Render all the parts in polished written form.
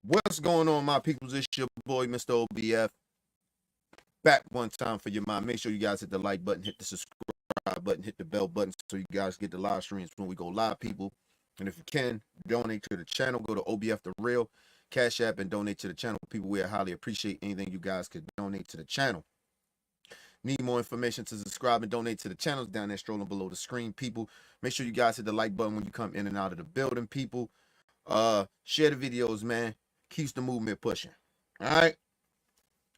What's going on, my peoples? It's your boy, Mr. OBF. Back one time for your mind. Make sure you guys hit the like button, hit the subscribe button, hit the bell button so you guys get the live streams when we go live, people. And if you can, donate to the channel. Go to OBF The Real, Cash App, and donate to the channel. People, we highly appreciate anything you guys could donate to the channel. Need more information to subscribe and donate to the channels down there scrolling below the screen, people. Make sure you guys hit the like button when you come in and out of the building, people. Share the videos, man. Keeps the movement pushing. All right,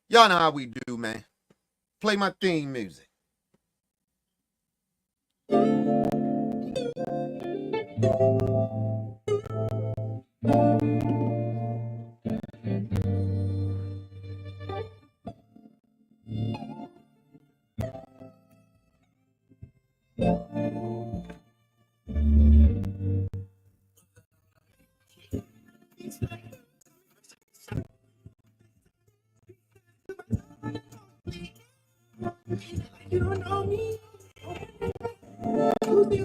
y'all know how we do, man. Play my theme music. You don't know me. Who's the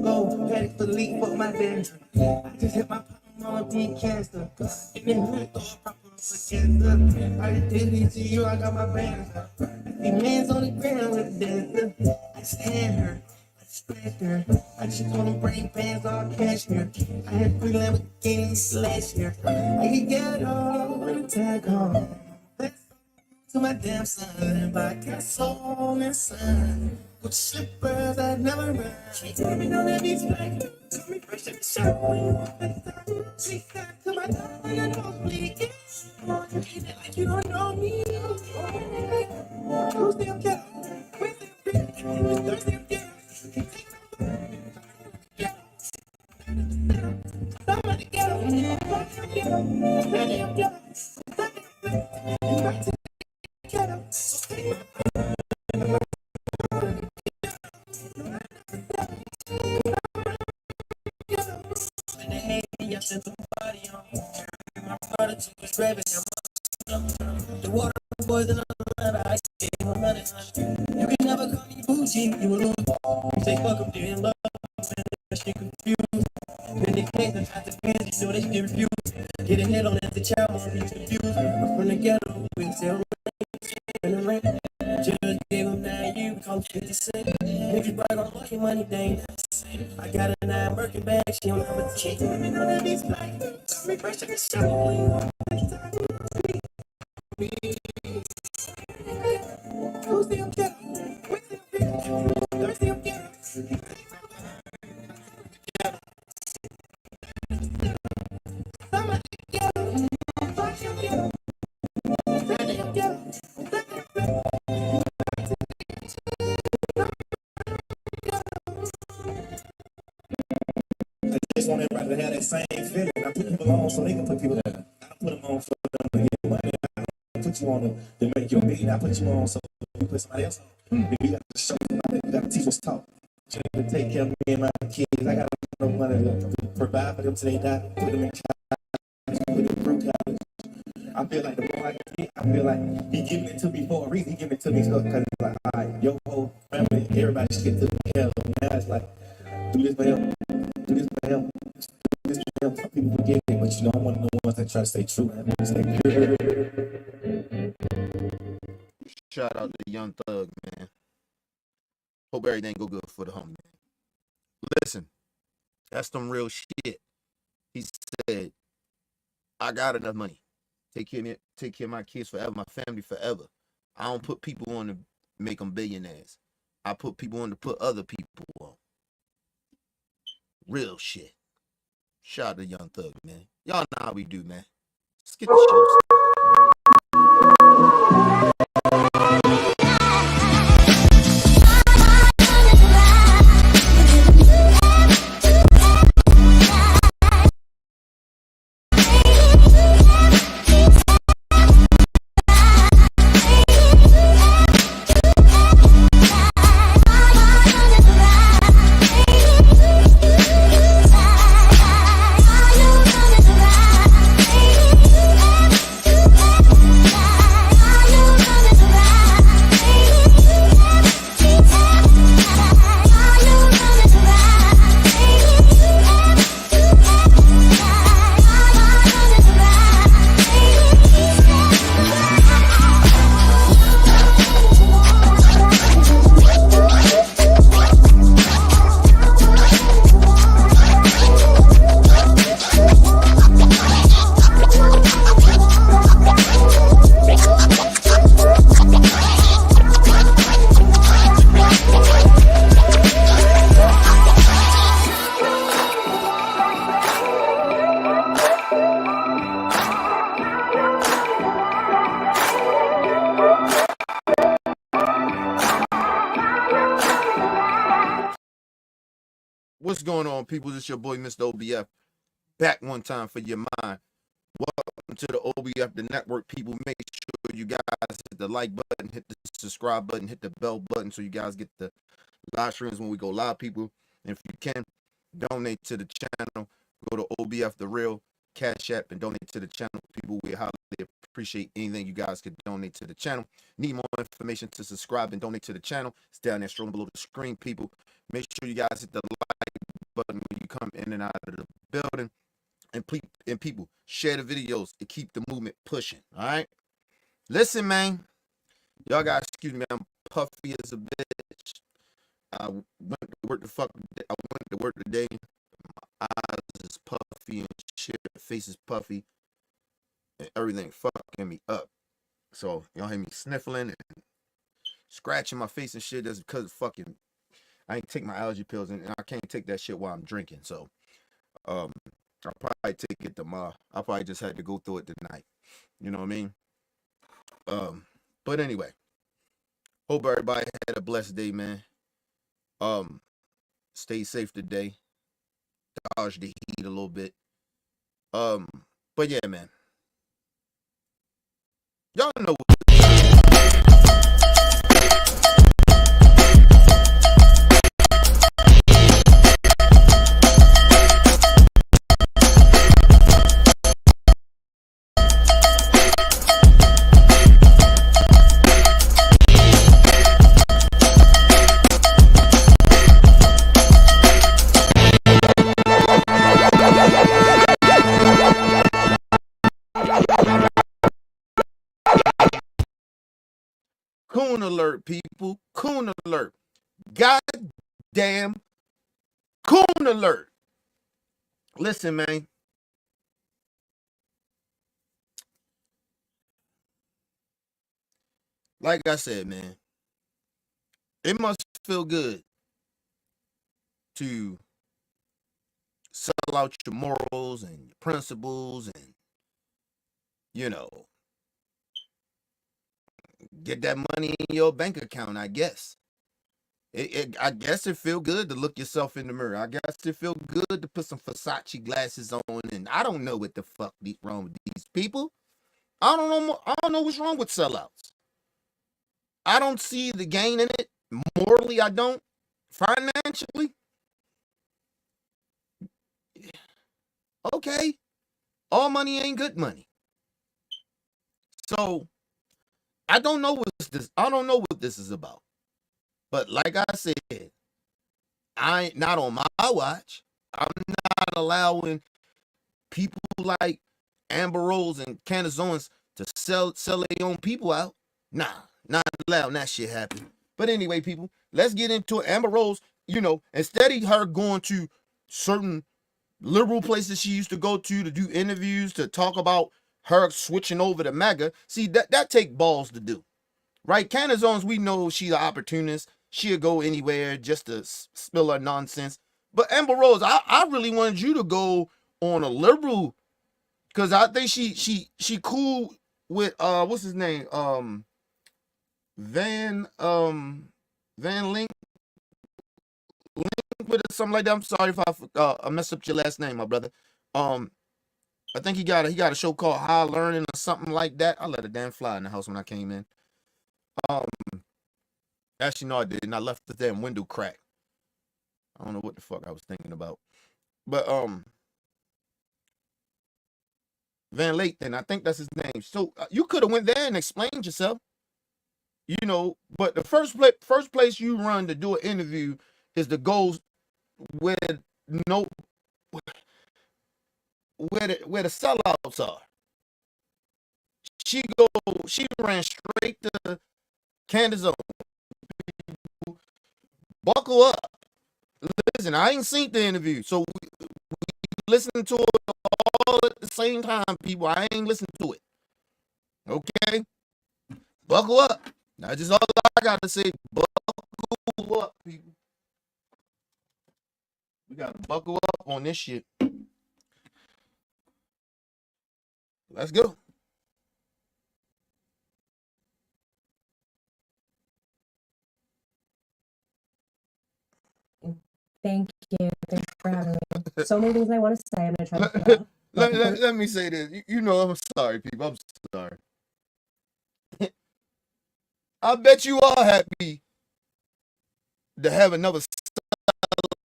go, panic for leak for my dance. I just hit my pop on being cancer. And then hood go proper together. I did it to you, I got my bands. The man's on the ground with the dancer. I stand her, I scratch her. I just told him bring bands all cashmere. I had 3 Lamborghinis last year. I could get all when the tag home. To my damn son, but I got soul and sun. With slippers I never run. She tell me no that he's black. Tell me fresh at the shop when you want that time. She got to my dog and I don't bleed. Come on, you hit it like you don't know me. Who's them ghetto? Where's them bitch? Who's thirsty them ghetto? Somebody ghetto. Somebody ghetto. The water boys in the ladder, I say my money. You can never call me bougie, you will lose. You say fuck up, they're in love, and that shit confused. When they can't, they try to fans, you know they get refused. Get a hit on it, the child won't be confused. I'm from the ghetto, with zero and the rent. Just gave him 9 years, we call him 50 cents. Niggas brag on lucky money, they ain't the same. I got a 9 Birkin bag, she don't have a check. Let me know that these black. Tell me fresh in the show. Who's the ghetto? Where's the bitch? Where's the ghetto? Somebody ghetto. I just want everybody to have that same feeling. I put people on so they can put people on. I put them on for them to get money. I put you on to make your million. I put you on so you put somebody else on. You got to show somebody. You got to teach us talk. You got to take care of me and my kids. I got no money to provide for them till they die. Put them in college. Put them through college. I feel like the more I get, I feel like he giving it to me for a reason. He giving it to me because it's like, all right, your whole family, everybody should get to the hell. Now it's like, do this for him. Do this for him. Do this for him. Some people forget it, but you know, I'm one of the ones that try to stay true. Man. Stay pure. Shout out to Young Thug, man. Hope everything go good for the homie, man. Listen, that's some real shit. He said, I got enough money. Take care of my kids forever, my family forever. I don't put people on to make them billionaires. I put people on to put other people on. Real shit. Shout out to Young Thug, man. Y'all know how we do, man. Let's get the show started. What's going on, people? This is your boy, Mr. OBF, back one time for your mind. Welcome to the OBF, the network, people. Make sure you guys hit the like button, hit the subscribe button, hit the bell button so you guys get the live streams when we go live, people. And if you can, donate to the channel. Go to OBF The Real, Cash App, and donate to the channel, people. We highly appreciate anything you guys could donate to the channel. Need more information to subscribe and donate to the channel? It's down there scrolling below the screen, people. Make sure you guys hit the like button when you come in and out of the building. And people, share the videos to keep the movement pushing. All right. Listen, man. Y'all guys, excuse me, I'm puffy as a bitch. I went to work today. My eyes is puffy and shit. Face is puffy. And everything fucking me up. So y'all hear me sniffling and scratching my face and shit. That's because fucking I ain't take my allergy pills and I can't take that shit while I'm drinking. So I'll probably take it tomorrow. I probably just had to go through it tonight. You know what I mean? But anyway, hope everybody had a blessed day, man. Stay safe today. Dodge the heat a little bit. But yeah, man. Y'all know what coon alert, people. Coon alert. Goddamn coon alert. Listen, man. Like I said, man, it must feel good to sell out your morals and your principles and, you know, get that money in your bank account, I guess. I guess it feel good to look yourself in the mirror. I guess it feel good to put some Versace glasses on, and I don't know what the fuck wrong with these people. I don't know what's wrong with sellouts. I don't see the gain in it. Morally, I don't. Financially, okay. All money ain't good money. So I don't know I don't know what this is about. But like I said, I ain't not on my watch. I'm not allowing people like Amber Rose and Candace Owens to sell their own people out. Nah, not allowing that shit happen. But anyway, people, let's get into it. Amber Rose, instead of her going to certain liberal places she used to go to do interviews, to talk about her switching over to MAGA, see, that take balls to do. Right? Candace Owens, we know she's an opportunist. She'll go anywhere just to spill her nonsense. But Amber Rose, I really wanted you to go on a liberal, because I think she cool with what's his name? Van Link with it, something like that. I'm sorry if I messed up your last name, my brother. I think he got a show called High Learning or something like that. I let a damn fly in the house when I came in. Um Actually, no, I didn't. I left the damn window crack. I don't know what the fuck I was thinking about. But Van Lathan, I think that's his name. So you could have went there and explained yourself, But the first place you run to do an interview is to go where no where the sellouts are. She ran straight to Candace Owens. Buckle up. Listen, I ain't seen the interview, so we listen to it all at the same time, people. I ain't listening to it. Okay? Buckle up. That's just all I got to say. Buckle up, people. We got to buckle up on this shit. Let's go. Thank you. Thanks for having me. So many things I want to say. I'm going to try to put up. Let me say this. You know, I'm sorry, people. I'm sorry. I bet you are happy to have another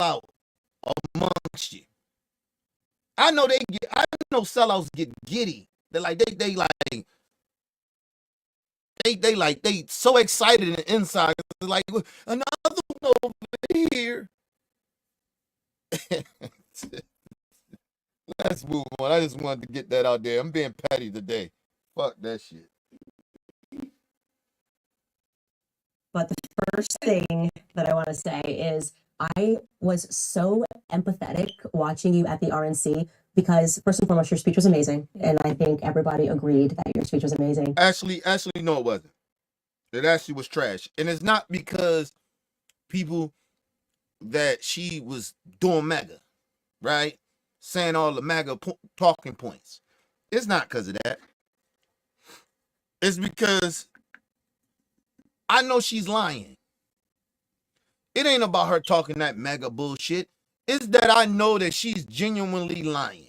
sellout amongst you. I know sellouts get giddy. They're like they so excited in the inside. They're like another one over here. Let's move on. I just wanted to get that out there. I'm being petty today. Fuck that shit. But the first thing that I want to say is I was so empathetic watching you at the RNC because first and foremost, your speech was amazing. And I think everybody agreed that your speech was amazing. Actually, no, it wasn't. It actually was trash. And it's not because people that she was doing MAGA, right? Saying all the MAGA talking points. It's not because of that. It's because I know she's lying. It ain't about her talking that MAGA bullshit. It's that I know that she's genuinely lying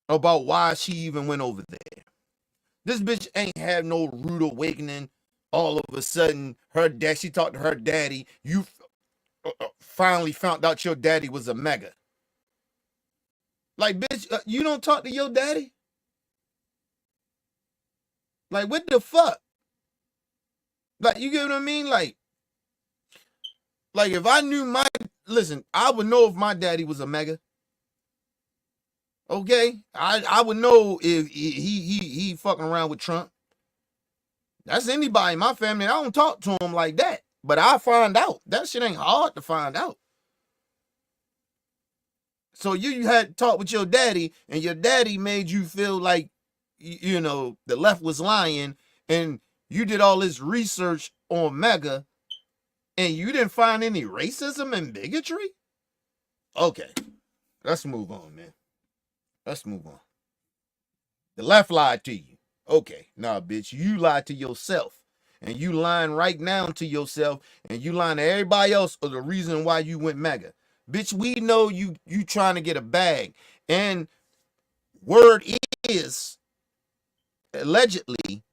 about why she even went over there. This bitch ain't have no rude awakening. All of a sudden, she talked to her daddy. You finally found out your daddy was a MAGA. Like, bitch, you don't talk to your daddy? Like, what the fuck? Like, you get what I mean? Like if I knew listen, I would know if my daddy was a MAGA. Okay? I would know if he fucking around with Trump. That's anybody in my family. I don't talk to him like that. But I find out. That shit ain't hard to find out. So you had talked with your daddy, and your daddy made you feel like, you know, the left was lying, and you did all this research on MAGA, and you didn't find any racism and bigotry? Okay, let's move on, man. Let's move on. The left lied to you. Okay, nah, bitch, you lied to yourself. And you lying right now to yourself, and you lying to everybody else of the reason why you went MAGA. Bitch, we know you trying to get a bag. And word is, allegedly,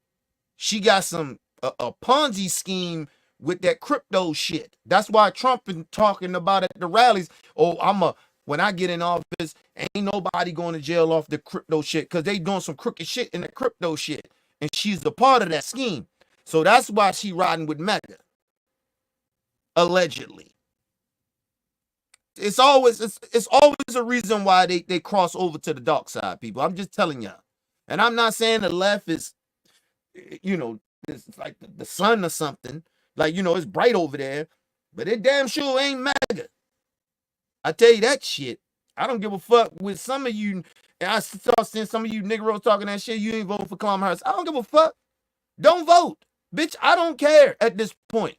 she got a Ponzi scheme with that crypto shit. That's why Trump been talking about at the rallies. Oh, when I get in office, ain't nobody going to jail off the crypto shit because they doing some crooked shit in the crypto shit. And she's a part of that scheme. So that's why she riding with MAGA. Allegedly. It's always a reason why they cross over to the dark side, people. I'm just telling y'all. And I'm not saying the left is, you know, it's like the sun or something. Like, you know, it's bright over there. But it damn sure ain't MAGA. I tell you that shit. I don't give a fuck with some of you. And I start seeing some of you niggeros talking that shit. You ain't voting for Kamala Harris. I don't give a fuck. Don't vote. Bitch, I don't care at this point.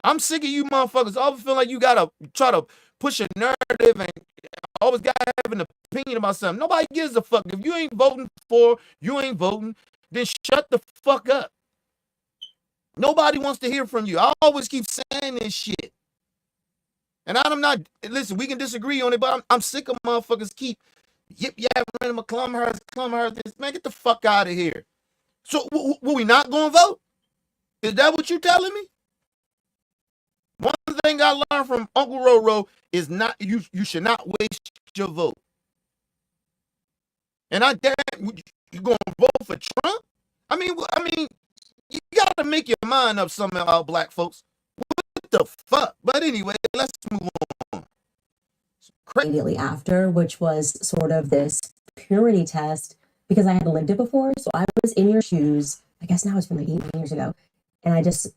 I'm sick of you motherfuckers always feeling like you gotta try to push a narrative and always gotta have an opinion about something. Nobody gives a fuck. If you ain't voting for, you ain't voting, then shut the fuck up. Nobody wants to hear from you. I always keep saying this shit. And I'm not, listen, we can disagree on it, but I'm sick of motherfuckers keep yip-yapping about Kamala Harris. Man, get the fuck out of here. So, will we not gonna vote? Is that what you telling me? One thing I learned from Uncle Roro is not you should not waste your vote. And you gonna vote for Trump? I mean, you gotta make your mind up somehow, black folks. What the fuck? But anyway, let's move on. Immediately after, which was sort of this purity test because I hadn't lived it before. So I was in your shoes. I guess now it's been like 8 years ago, and I just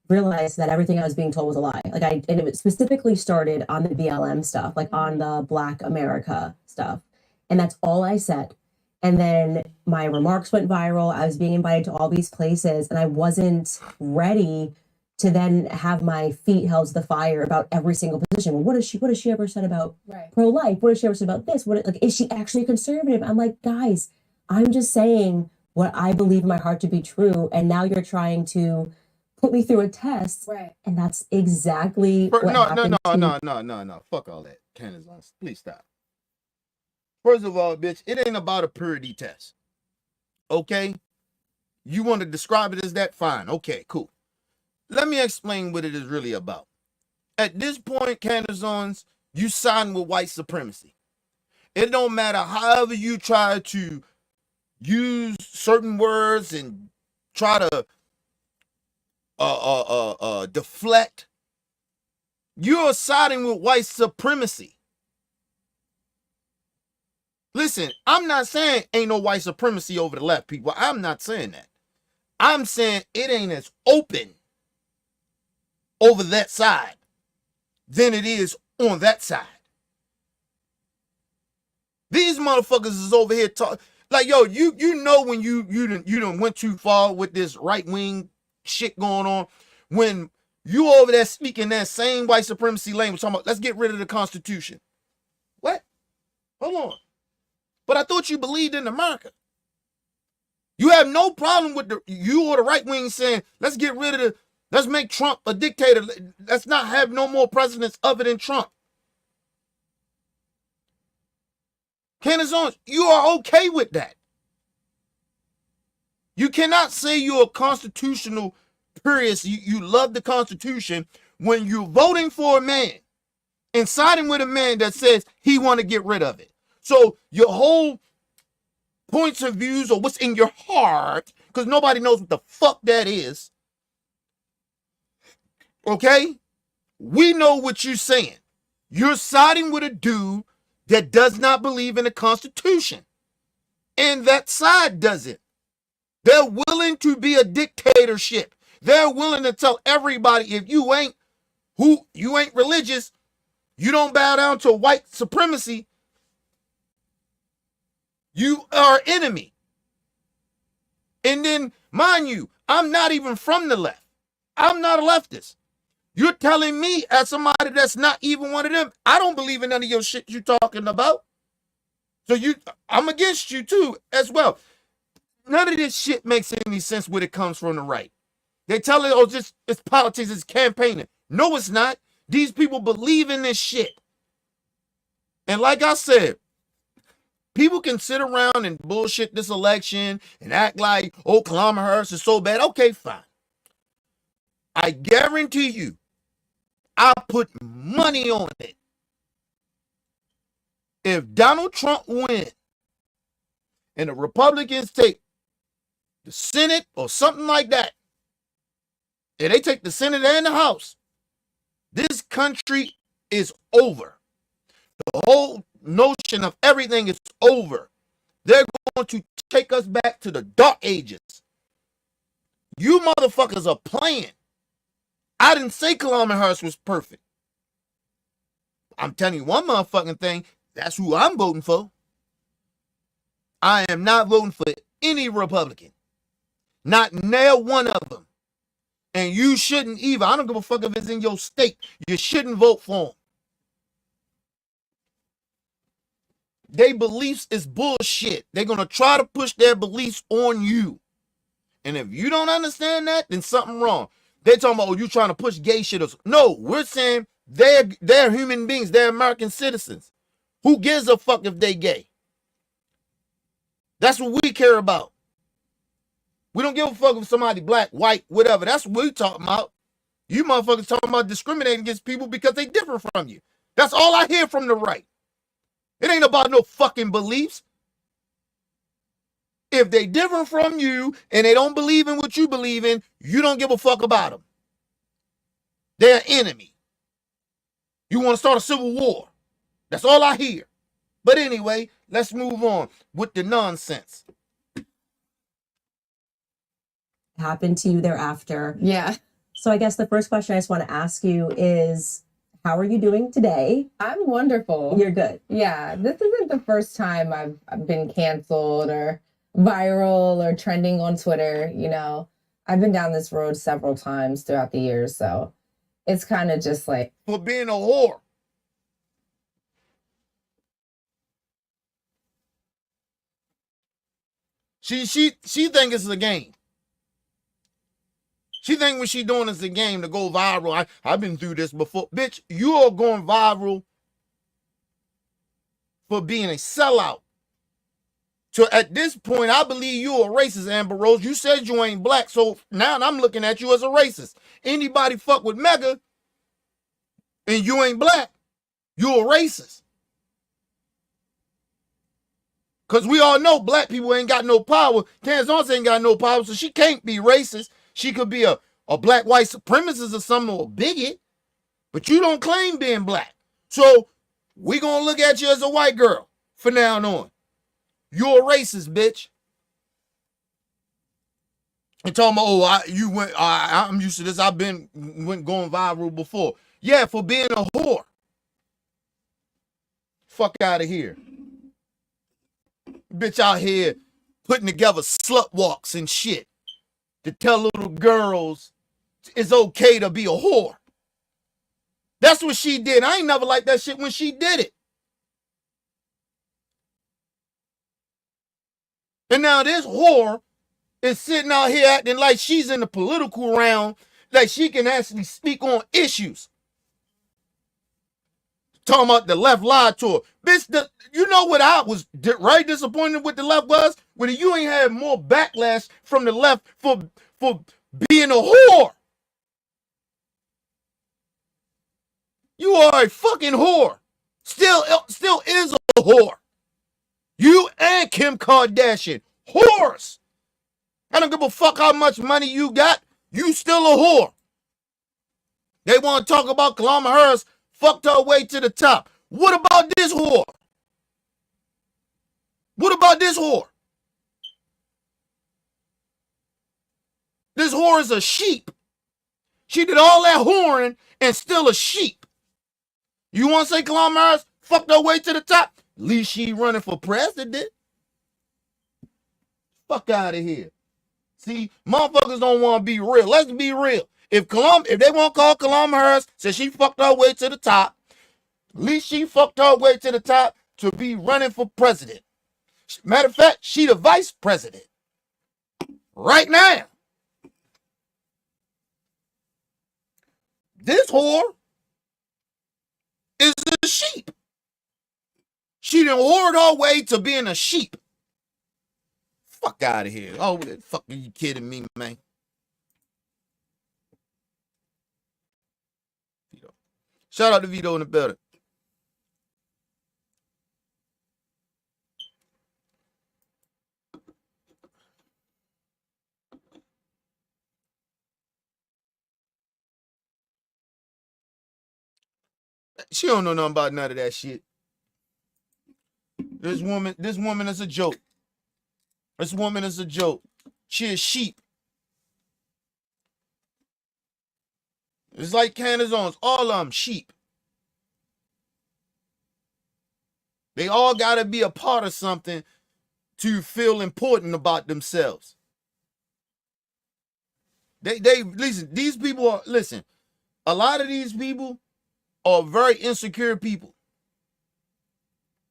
realized that everything I was being told was a lie. And it specifically started on the BLM stuff, like on the Black America stuff. And that's all I said. And then my remarks went viral. I was being invited to all these places, and I wasn't ready to then have my feet held to the fire about every single position. Well, what has she ever said about pro-life? What has she ever said about this? Is she actually a conservative? I'm like, guys, I'm just saying what I believe in my heart to be true. And now you're trying to put me through a test. Right. And that's exactly what happened No. Fuck all that. Candace, please stop. First of all, bitch, it ain't about a purity test. Okay? You want to describe it as that? Fine. Okay, cool. Let me explain what it is really about. At this point, Candace, you sign with white supremacy. It don't matter however you try to use certain words and try to deflect. You're siding with white supremacy. Listen, I'm not saying ain't no white supremacy over the left, people. I'm not saying that. I'm saying it ain't as open over that side than it is on that side. These motherfuckers is over here talking like, yo, you know when you done went too far with this right wing shit going on, when you over there speaking that same white supremacy language, talking about let's get rid of the Constitution. What? Hold on. But I thought you believed in America. You have no problem with you or the right wing saying let's get rid of let's make Trump a dictator. Let's not have no more presidents other than Trump. Candace Owens, you are okay with that. You cannot say you're a constitutional purist. You love the Constitution when you're voting for a man and siding with a man that says he want to get rid of it. So your whole points of views or what's in your heart, because nobody knows what the fuck that is. Okay? We know what you're saying. You're siding with a dude that does not believe in the Constitution. And that side doesn't. They're willing to be a dictatorship. They're willing to tell everybody if you ain't religious, you don't bow down to white supremacy, you are enemy. And then, mind you, I'm not even from the left. I'm not a leftist. You're telling me as somebody that's not even one of them, I don't believe in none of your shit you talking about. So I'm against you too as well. None of this shit makes any sense when it comes from the right. They tell it, oh, it's politics, it's campaigning. No, it's not. These people believe in this shit. And like I said, people can sit around and bullshit this election and act like, oh, Kamala Harris is so bad. Okay, fine. I guarantee you, I put money on it. If Donald Trump wins and the Republicans take the Senate or something like that, and they take the Senate and the House, this country is over. The whole notion of everything is over. They're going to take us back to the dark ages. You motherfuckers are playing. I didn't say Kamala Harris was perfect. I'm telling you one motherfucking thing. That's who I'm voting for. I am not voting for any Republican. Not nail one of them. And you shouldn't either. I don't give a fuck if it's in your state. You shouldn't vote for them. Their beliefs is bullshit. They're going to try to push their beliefs on you. And if you don't understand that, then something wrong. They're talking about, oh, you trying to push gay shit. No, we're saying they're human beings. They're American citizens. Who gives a fuck if they gay? That's what we care about. We don't give a fuck if somebody black, white, whatever. That's what we talking about. You motherfuckers talking about discriminating against people because they different from you. That's all I hear from the right. It ain't about no fucking beliefs. If they different from you and they don't believe in what you believe in, you don't give a fuck about them. They're an enemy. You want to start a civil war. That's all I hear. But anyway, let's move on with the nonsense. Happened to you thereafter. Yeah. So I guess the first question I just want to ask you is, how are you doing today? I'm wonderful. You're good. Yeah. This isn't the first time I've been canceled or viral or trending on Twitter. You know, I've been down this road several times throughout the years. So it's kind of just like. For being a whore. She thinks it's a game. She think what she doing is a game to go viral. I've been through this before. Bitch, you are going viral for being a sellout. So at this point, I believe you a racist, Amber Rose. You said you ain't black, so now I'm looking at you as a racist. Anybody fuck with Mega and you ain't black, you a racist. Because we all know black people ain't got no power. Candace ain't got no power, so she can't be racist. She could be a black white supremacist or something, or a bigot, but you don't claim being black. So we gonna look at you as a white girl from now on. You're a racist, bitch. And talking about, I'm used to this. I've went going viral before. Yeah, for being a whore. Fuck out of here. Bitch out here putting together slut walks and shit to tell little girls it's okay to be a whore. That's what she did. I ain't never liked that shit when she did it. And now this whore is sitting out here acting like she's in the political realm, like she can actually speak on issues. Talking about the left lied to her. Bitch, you know what I was right disappointed with the left was? When you ain't had more backlash from the left for being a whore. You are a fucking whore. Still is a whore. You and Kim Kardashian. Whores. I don't give a fuck how much money you got. You still a whore. They want to talk about Kamala Harris fucked her way to the top. What about this whore? What about this whore? This whore is a sheep. She did all that whoring and still a sheep. You want to say Kamala Harris fucked her way to the top? At least she running for president. Fuck out of here. See, motherfuckers don't want to be real. Let's be real. If they want to call Kamala Harris, say she fucked her way to the top, at least she fucked her way to the top to be running for president. Matter of fact, she the vice president. Right now. This whore is a sheep. She done whored her way to being a sheep. Fuck out of here. Oh, fuck are you kidding me, man? Vito. Shout out to Vito in the building. She don't know nothing about none of that shit. This woman is a joke. This woman is a joke. She is sheep. It's like Candace Owens. All of them sheep. They all got to be a part of something to feel important about themselves. They listen, these people are, listen, a lot of these people are very insecure people.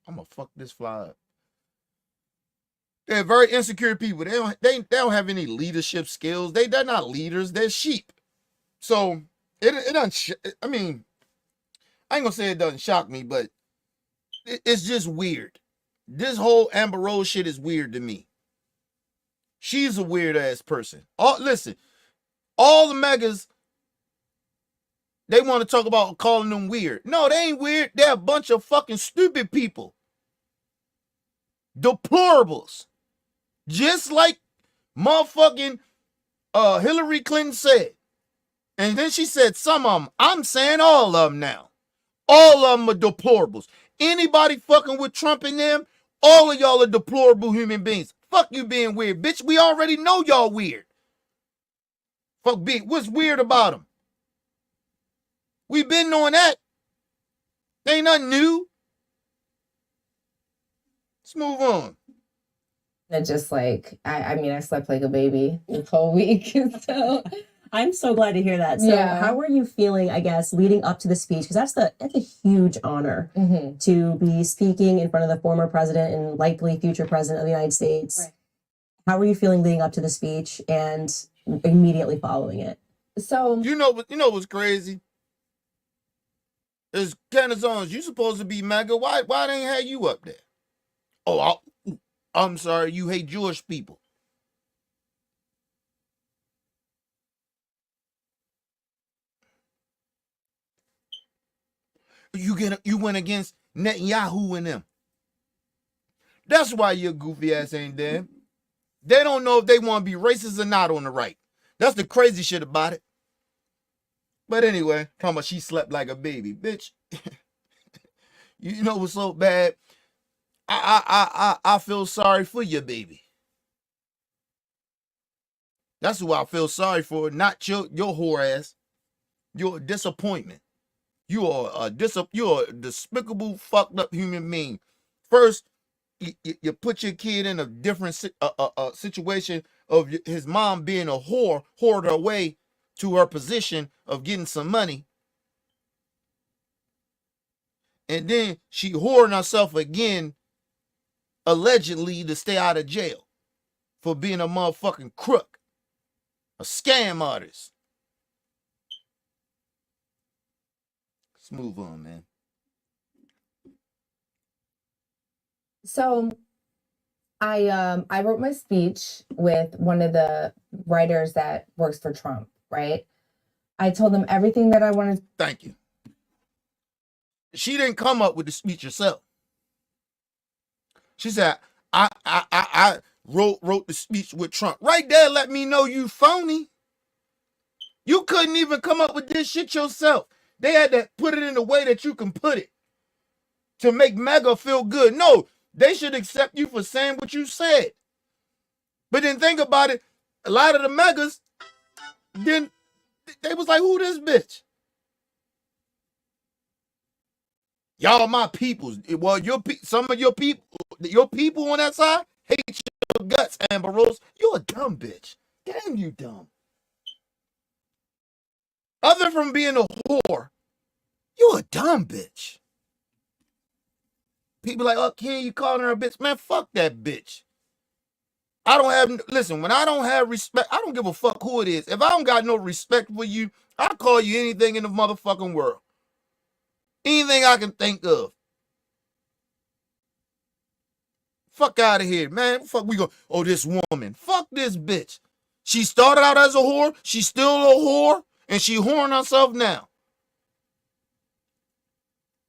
I'm gonna fuck this fly up. They're very insecure people. They don't have any leadership skills. They're not leaders. They're sheep. So it doesn't. I mean, I ain't gonna say it doesn't shock me, but it's just weird. This whole Amber Rose shit is weird to me. She's a weird ass person. Listen, all the megas, they want to talk about calling them weird. No, they ain't weird. They're a bunch of fucking stupid people. Deplorables. Just like motherfucking Hillary Clinton said. And then she said some of them. I'm saying all of them now. All of them are deplorables. Anybody fucking with Trump and them, all of y'all are deplorable human beings. Fuck you being weird. Bitch, we already know y'all weird. Fuck big. What's weird about them? We've been knowing that. Ain't nothing new. Let's move on. It just like, I mean, I slept like a baby this whole week. So I'm so glad to hear that. So how are you feeling, I guess, leading up to the speech? Because that's a huge honor to be speaking in front of the former president and likely future president of the United States. Right. How were you feeling leading up to the speech? And immediately following it. So You know what's crazy? It's Canizons. You supposed to be MAGA. Why they ain't have you up there? Oh, I'm sorry. You hate Jewish people. You went against Netanyahu and them. That's why your goofy ass ain't there. They don't know if they want to be racist or not on the right. That's the crazy shit about it. But anyway, talking about she slept like a baby, bitch. You know what's so bad? I feel sorry for your baby. That's who I feel sorry for, not your whore ass. You're a disappointment. You're a despicable, fucked up human being. First, you put your kid in a different situation of his mom being a whore, whored her way to her position of getting some money. And then she whoring herself again, allegedly, to stay out of jail for being a motherfucking crook, a scam artist. Let's move on, man. So I wrote my speech with one of the writers that works for Trump, right? I told them everything that I wanted. Thank you. She didn't come up with the speech herself. She said, I wrote the speech with Trump. Right there, let me know you phony. You couldn't even come up with this shit yourself. They had to put it in the way that you can put it to make MAGA feel good. No, they should accept you for saying what you said. But then think about it, a lot of the MAGAs, then they was like, who this bitch? Y'all my peoples. Well, some of your people on that side hate your guts, Amber Rose. You're a dumb bitch. Damn, you dumb. Other from being a whore, you're a dumb bitch. People like, oh, Ken, you calling her a bitch? Man, fuck that bitch. Listen, when I don't have respect, I don't give a fuck who it is. If I don't got no respect for you, I'll call you anything in the motherfucking world. Anything I can think of. Fuck out of here, man. Fuck, we go, oh, this woman. Fuck this bitch. She started out as a whore. She's still a whore. And she whoring herself now.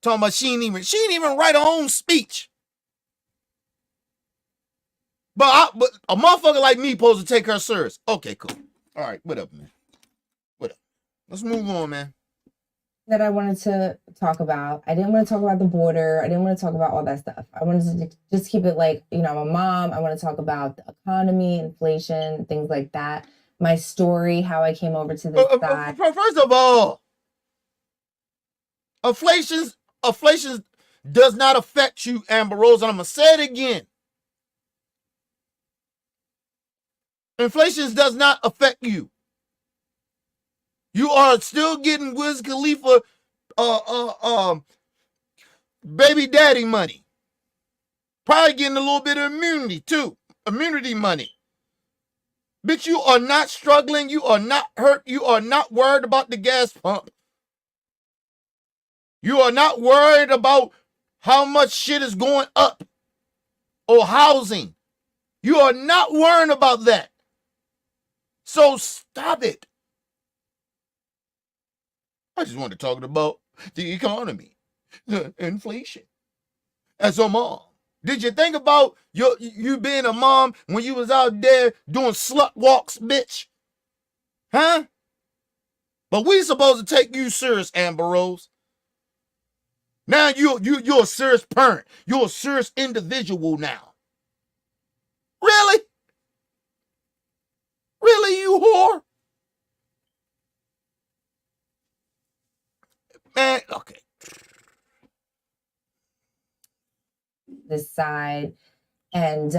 Talking about she didn't even write her own speech. But a motherfucker like me supposed to take her serious. Okay, cool. All right, what up, man? What up? Let's move on, man. That I wanted to talk about. I didn't want to talk about the border. I didn't want to talk about all that stuff. I wanted to just keep it like, I'm a mom. I want to talk about the economy, inflation, things like that. My story, how I came over to this side. First of all, inflation does not affect you, Amber Rose, and I'm going to say it again. Inflation does not affect you. You are still getting Wiz Khalifa baby daddy money. Probably getting a little bit of immunity too. Immunity money. Bitch, you are not struggling. You are not hurt. You are not worried about the gas pump. You are not worried about how much shit is going up or housing. You are not worrying about that. So stop it. I just wanted to talk about the economy, the inflation. As a mom, did you think about you being a mom when you was out there doing slut walks, bitch? Huh? But we supposed to take you serious, Amber Rose. Now you're a serious parent. You're a serious individual now. Really? Really, you whore? Man, okay. This side. And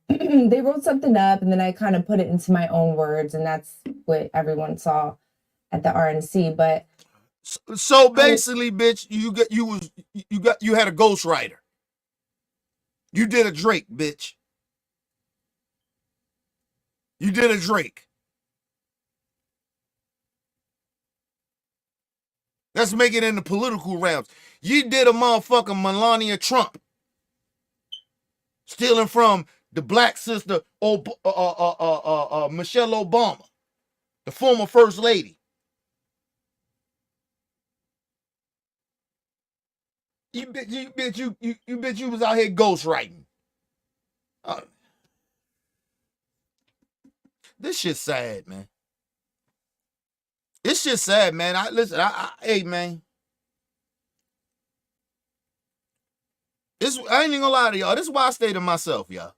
they wrote something up, and then I kind of put it into my own words, and that's what everyone saw at the RNC. But so basically, bitch, you had a ghostwriter. You did a Drake, bitch. You did a Drake. Let's make it in the political realms. You did a motherfucking Melania Trump stealing from the black sister, Michelle Obama, the former first lady. You bet you was out here ghostwriting. This shit's sad, man. This shit's sad, man. Hey, man. I ain't even gonna lie to y'all. This is why I stay to myself, y'all.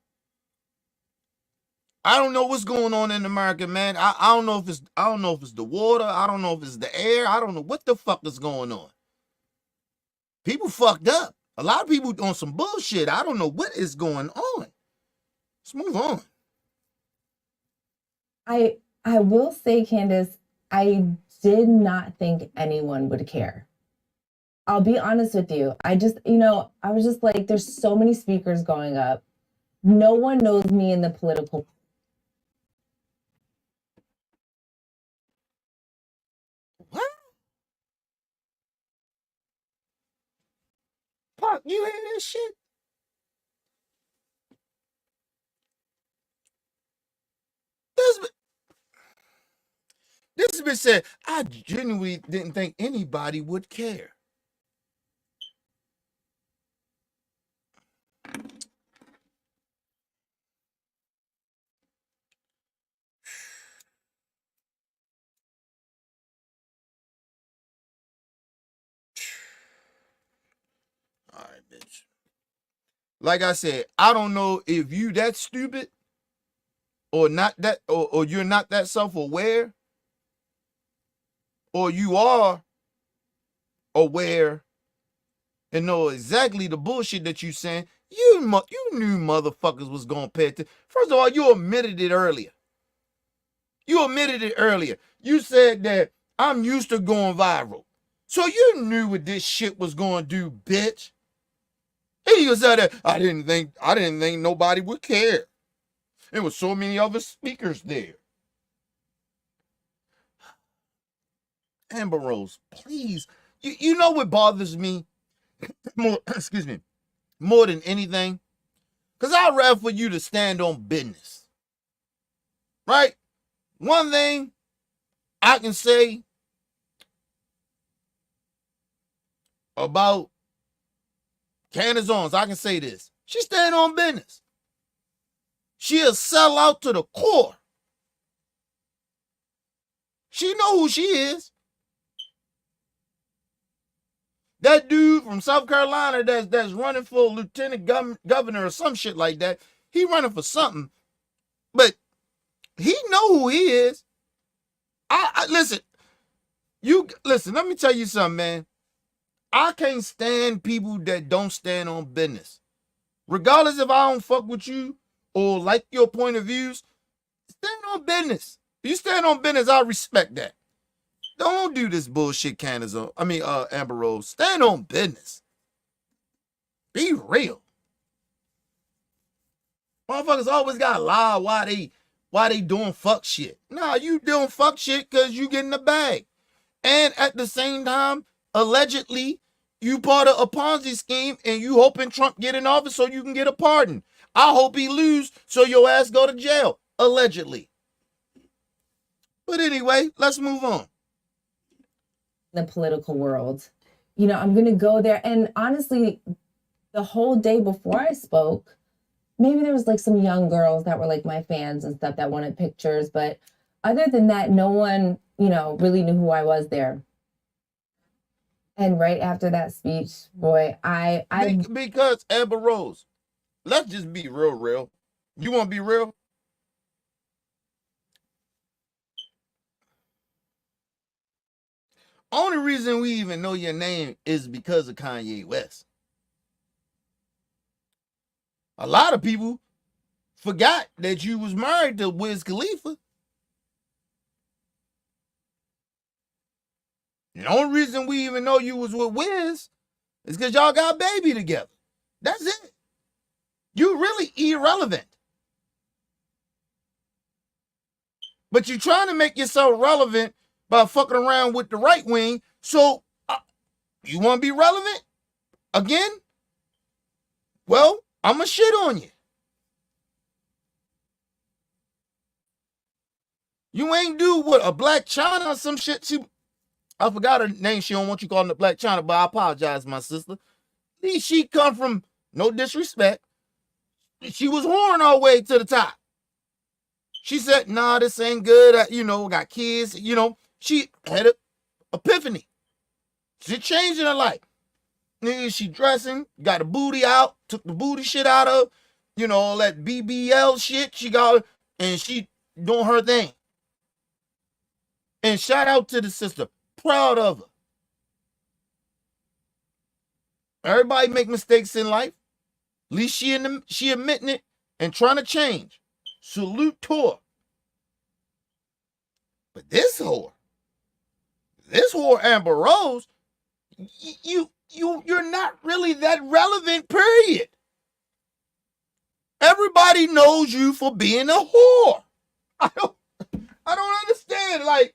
I don't know what's going on in America, man. I don't know if it's the water. I don't know if it's the air. I don't know what the fuck is going on. People fucked up. A lot of people on some bullshit. I don't know what is going on. Let's move on. I will say, Candace, I did not think anyone would care. I'll be honest with you. I was just like, there's so many speakers going up. No one knows me in the political. What? Pop, you hear this shit? This bitch said, I genuinely didn't think anybody would care. All right, bitch. Like I said, I don't know if you that stupid or not that, or you're not that self-aware, or you are aware and know exactly the bullshit that you saying. You knew motherfuckers was gonna pay attention. First of all, you admitted it earlier. You said that I'm used to going viral. So you knew what this shit was gonna do, bitch. And you said that I didn't think nobody would care. There was so many other speakers there. Amber Rose, please. You know what bothers me more, excuse me, more than anything? Because I'd rather for you to stand on business. Right? One thing I can say about Candace Owens, I can say this. She stand on business. She a sellout to the core. She know who she is. That dude from South Carolina that's running for lieutenant governor or some shit like that, he running for something. But he know who he is. Listen, let me tell you something, man. I can't stand people that don't stand on business. Regardless if I don't fuck with you or like your point of views, stand on business. If you stand on business, I respect that. Don't do this bullshit, Amber Rose. Stand on business. Be real. Motherfuckers always gotta lie why they doing fuck shit. Nah, you doing fuck shit because you getting the bag. And at the same time, allegedly, you part of a Ponzi scheme and you hoping Trump get in office so you can get a pardon. I hope he lose so your ass go to jail. Allegedly. But anyway, let's move on. The political world. I'm going to go there. And honestly, the whole day before I spoke, maybe there was like some young girls that were like my fans and stuff that wanted pictures. But other than that, no one, really knew who I was there. And right after that speech, boy, because Amber Rose, let's just be real. You want to be real? Only reason we even know your name is because of Kanye West. A lot of people forgot that you was married to Wiz Khalifa. The only reason we even know you was with Wiz is because y'all got a baby together. That's it. You really irrelevant. But you trying to make yourself relevant by fucking around with the right wing. So You want to be relevant again? Well, I'm going to shit on you. You ain't do what, a Black China or some shit? I forgot her name. She don't want you calling her Black China, but I apologize, my sister. At least she come from, no disrespect, she was whoring her way to the top. She said, nah, this ain't good. Got kids. She had an epiphany. She changed in her life. She dressing, got the booty out, took the booty shit out of, all that BBL shit she got, and she doing her thing. And shout out to the sister. Proud of her. Everybody make mistakes in life. At least she admitting it and trying to change. Salute to her. But this whore Amber Rose, you're not really that relevant, period. Everybody knows you for being a whore. I don't understand. Like,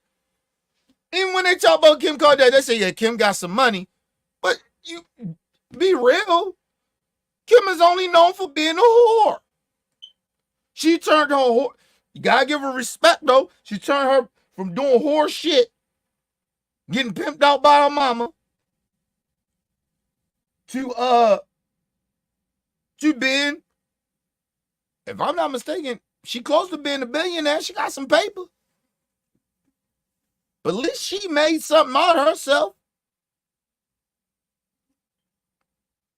even when they talk about Kim Kardashian, they say, yeah, Kim got some money. But you be real. Kim is only known for being a whore. She turned her whore. You gotta give her respect, though. She turned her from doing whore shit, getting pimped out by her mama, to being, if I'm not mistaken, she close to being a billionaire. She got some paper. But at least she made something out of herself.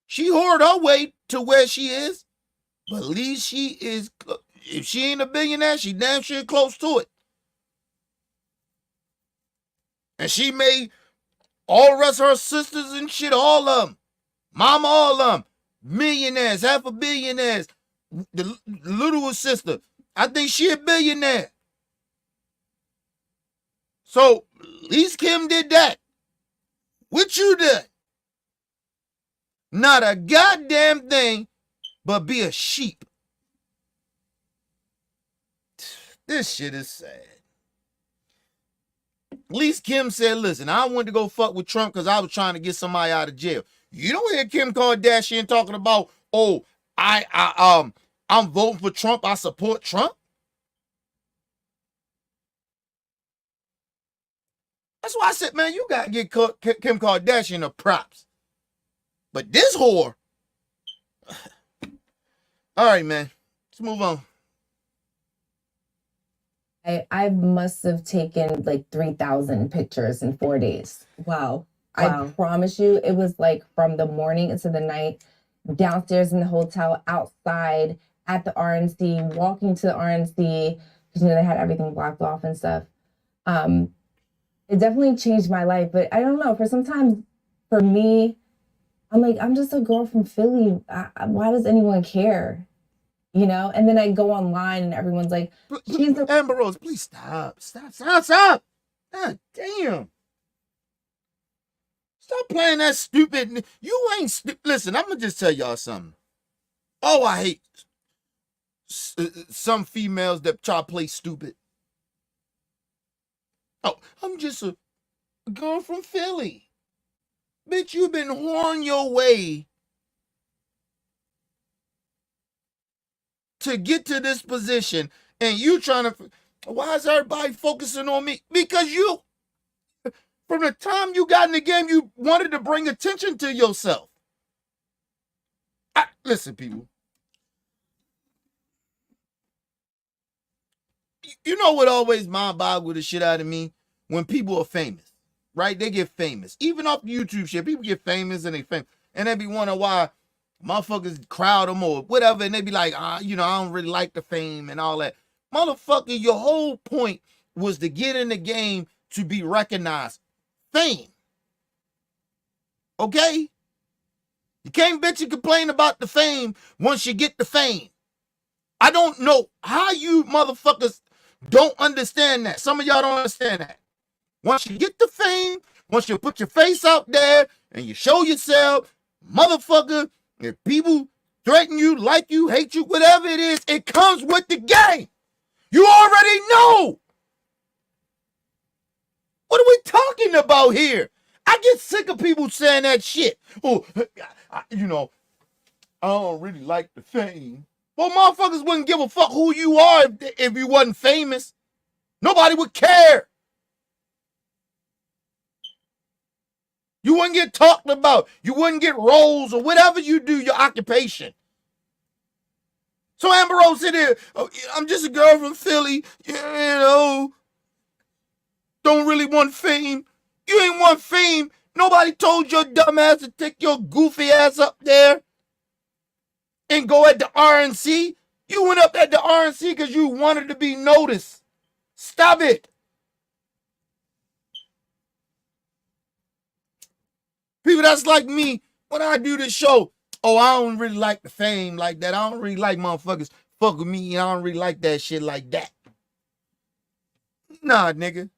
She whored her way to where she is. But at least she is, if she ain't a billionaire, she damn sure close to it. And she made all the rest of her sisters and shit, all of them. Mama, all of them. Millionaires, half a billionaires. The little sister, I think she a billionaire. So, at least Kim did that. What you did? Not a goddamn thing, but be a sheep. This shit is sad. At least Kim said, listen, I wanted to go fuck with Trump because I was trying to get somebody out of jail. You don't hear Kim Kardashian talking about, oh, I'm voting for Trump. I support Trump. That's why I said, man, you got to get Kim Kardashian the props. But this whore. All right, man. Let's move on. I must have taken like 3,000 pictures in 4 days. Wow. I promise you, it was like from the morning into the night, downstairs in the hotel, outside, at the RNC, walking to the RNC, because they had everything blocked off and stuff. It definitely changed my life, but I don't know. For me, I'm like, I'm just a girl from Philly. Why does anyone care? And then I go online and everyone's like, Amber Rose, please stop. God damn. Stop playing that stupid. You ain't stupid. Listen, I'm going to just tell y'all something. Oh, I hate some females that try to play stupid. Oh, I'm just a girl from Philly. Bitch, you've been whoring your way to get to this position, and you trying to. Why is everybody focusing on me? Because you, from the time you got in the game, you wanted to bring attention to yourself. Listen, people. You know what always mind-boggled the shit out of me? When people are famous, right? They get famous. Even off YouTube shit, people get famous and they famous. And they be wondering why motherfuckers crowd them or whatever. And they be like, I don't really like the fame and all that. Motherfucker, your whole point was to get in the game to be recognized. Fame. Okay? You can't bitch and complain about the fame once you get the fame. I don't know how you motherfuckers don't understand that. Some of y'all don't understand that. Once you get the fame, once you put your face out there and you show yourself, motherfucker, if people threaten you, like you, hate you, whatever it is, it comes with the game. You already know. What are we talking about here? I get sick of people saying that shit. Oh, you know, I don't really like the fame. Well, motherfuckers wouldn't give a fuck who you are if you wasn't famous. Nobody would care. You wouldn't get talked about. You wouldn't get roles or whatever you do, your occupation. So Amber Rose said there, oh, I'm just a girl from Philly, you know, don't really want fame. You ain't want fame. Nobody told your dumb ass to take your goofy ass up there and go at the RNC. You went up at the RNC because you wanted to be noticed. Stop it. People that's like me, when I do this show, oh, I don't really like the fame like that. I don't really like motherfuckers fuck with me. I don't really like that shit like that. Nah, nigga.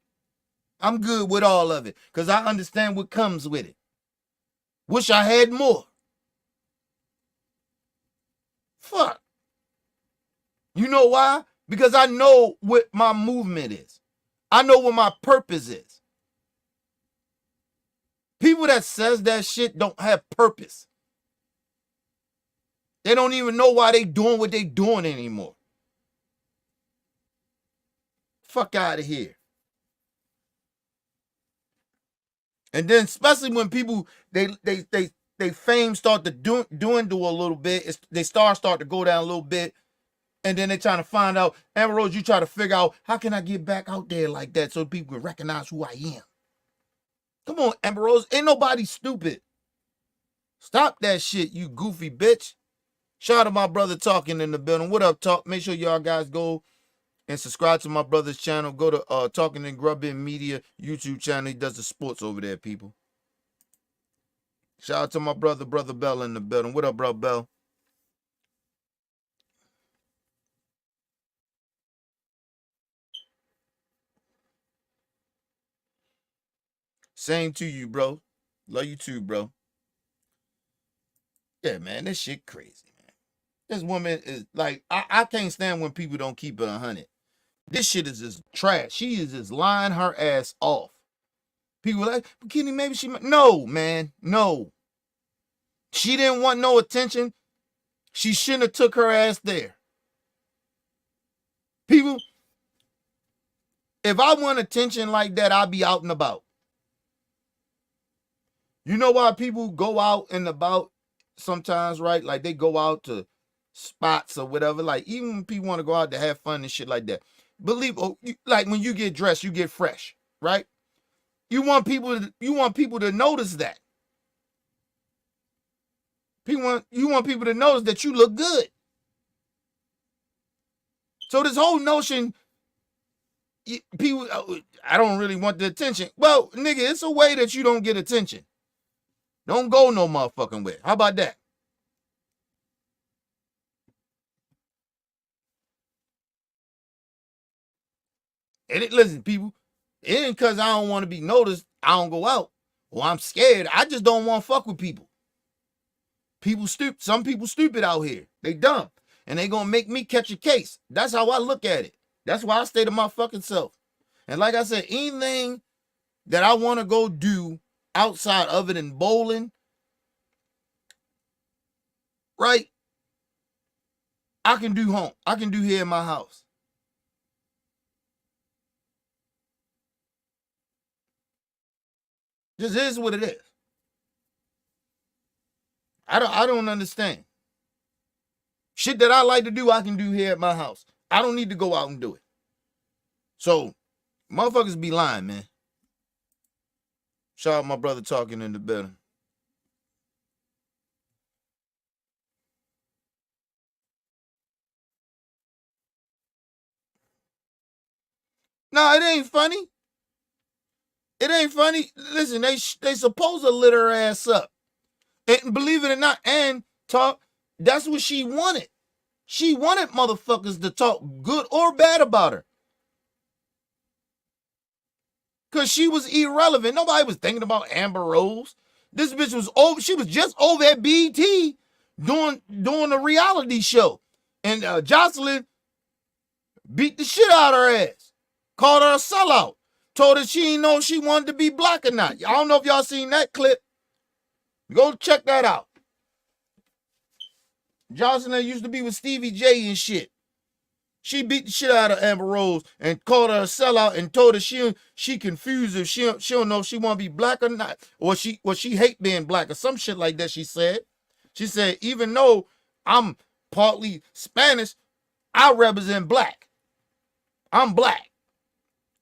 I'm good with all of it because I understand what comes with it. Wish I had more. Fuck. You know why? Because I know what my movement is. I know what my purpose is. People that says that shit don't have purpose. They don't even know why they doing what they doing anymore. Fuck out of here. And then especially when people they fame start to dwindle a little bit, they start to go down a little bit, and then they trying to find out. Amber Rose, you try to figure out how can I get back out there like that so people can recognize who I am. Come on, Amber Rose, ain't nobody stupid. Stop that shit, you goofy bitch. Shout out to my brother Talking in the building. What up, Talk? Make sure y'all guys go and subscribe to my brother's channel. Go to Talking in Grubbin Media YouTube channel. He does the sports over there, people. Shout out to my brother Bell in the building. What up, bro, Bell? Same to you, bro. Love you too, bro. Yeah, man, this shit crazy, man. This woman is like, I can't stand when people don't keep it 100. This shit is just trash. She is just lying her ass off. People are like, Kenny, maybe she might. No, man, no. She didn't want no attention. She shouldn't have took her ass there. People, if I want attention like that, I'll be out and about. You know why people go out and about sometimes, right? Like they go out to spots or whatever. Like even when people want to go out to have fun and shit like that. Like when you get dressed, you get fresh, right? You want people to notice that. You want people to notice that you look good. So this whole notion, people, I don't really want the attention. Well, nigga, it's a way that you don't get attention. Don't go no motherfucking way. How about that? Listen, people, it ain't because I don't want to be noticed, I don't go out. Or I'm scared. I just don't want to fuck with people. Some people stupid out here. They dumb. And they gonna make me catch a case. That's how I look at it. That's why I stay to my fucking self. And like I said, anything that I want to go do outside of it in bowling, right? I can do home. I can do here in my house. This is what it is. I don't understand. Shit that I like to do, I can do here at my house. I don't need to go out and do it. So, motherfuckers be lying, man. Shout out my brother Talking in the building. No, it ain't funny. It ain't funny. Listen, they supposed to lit her ass up. And believe it or not, and talk, that's what she wanted. She wanted motherfuckers to talk good or bad about her. Because she was irrelevant. Nobody was thinking about Amber Rose. This bitch was over. She was just over at BET doing a reality show. And Jocelyn beat the shit out of her ass. Called her a sellout. told her she didn't know if she wanted to be black or not. I don't know if y'all seen that clip. Go check that out. Johnson that used to be with Stevie J and shit. She beat the shit out of Amber Rose and called her a sellout and told her she confused her. She don't know if she want to be black or not, or she hate being black or some shit like that. She said even though I'm partly Spanish, I represent black. I'm black.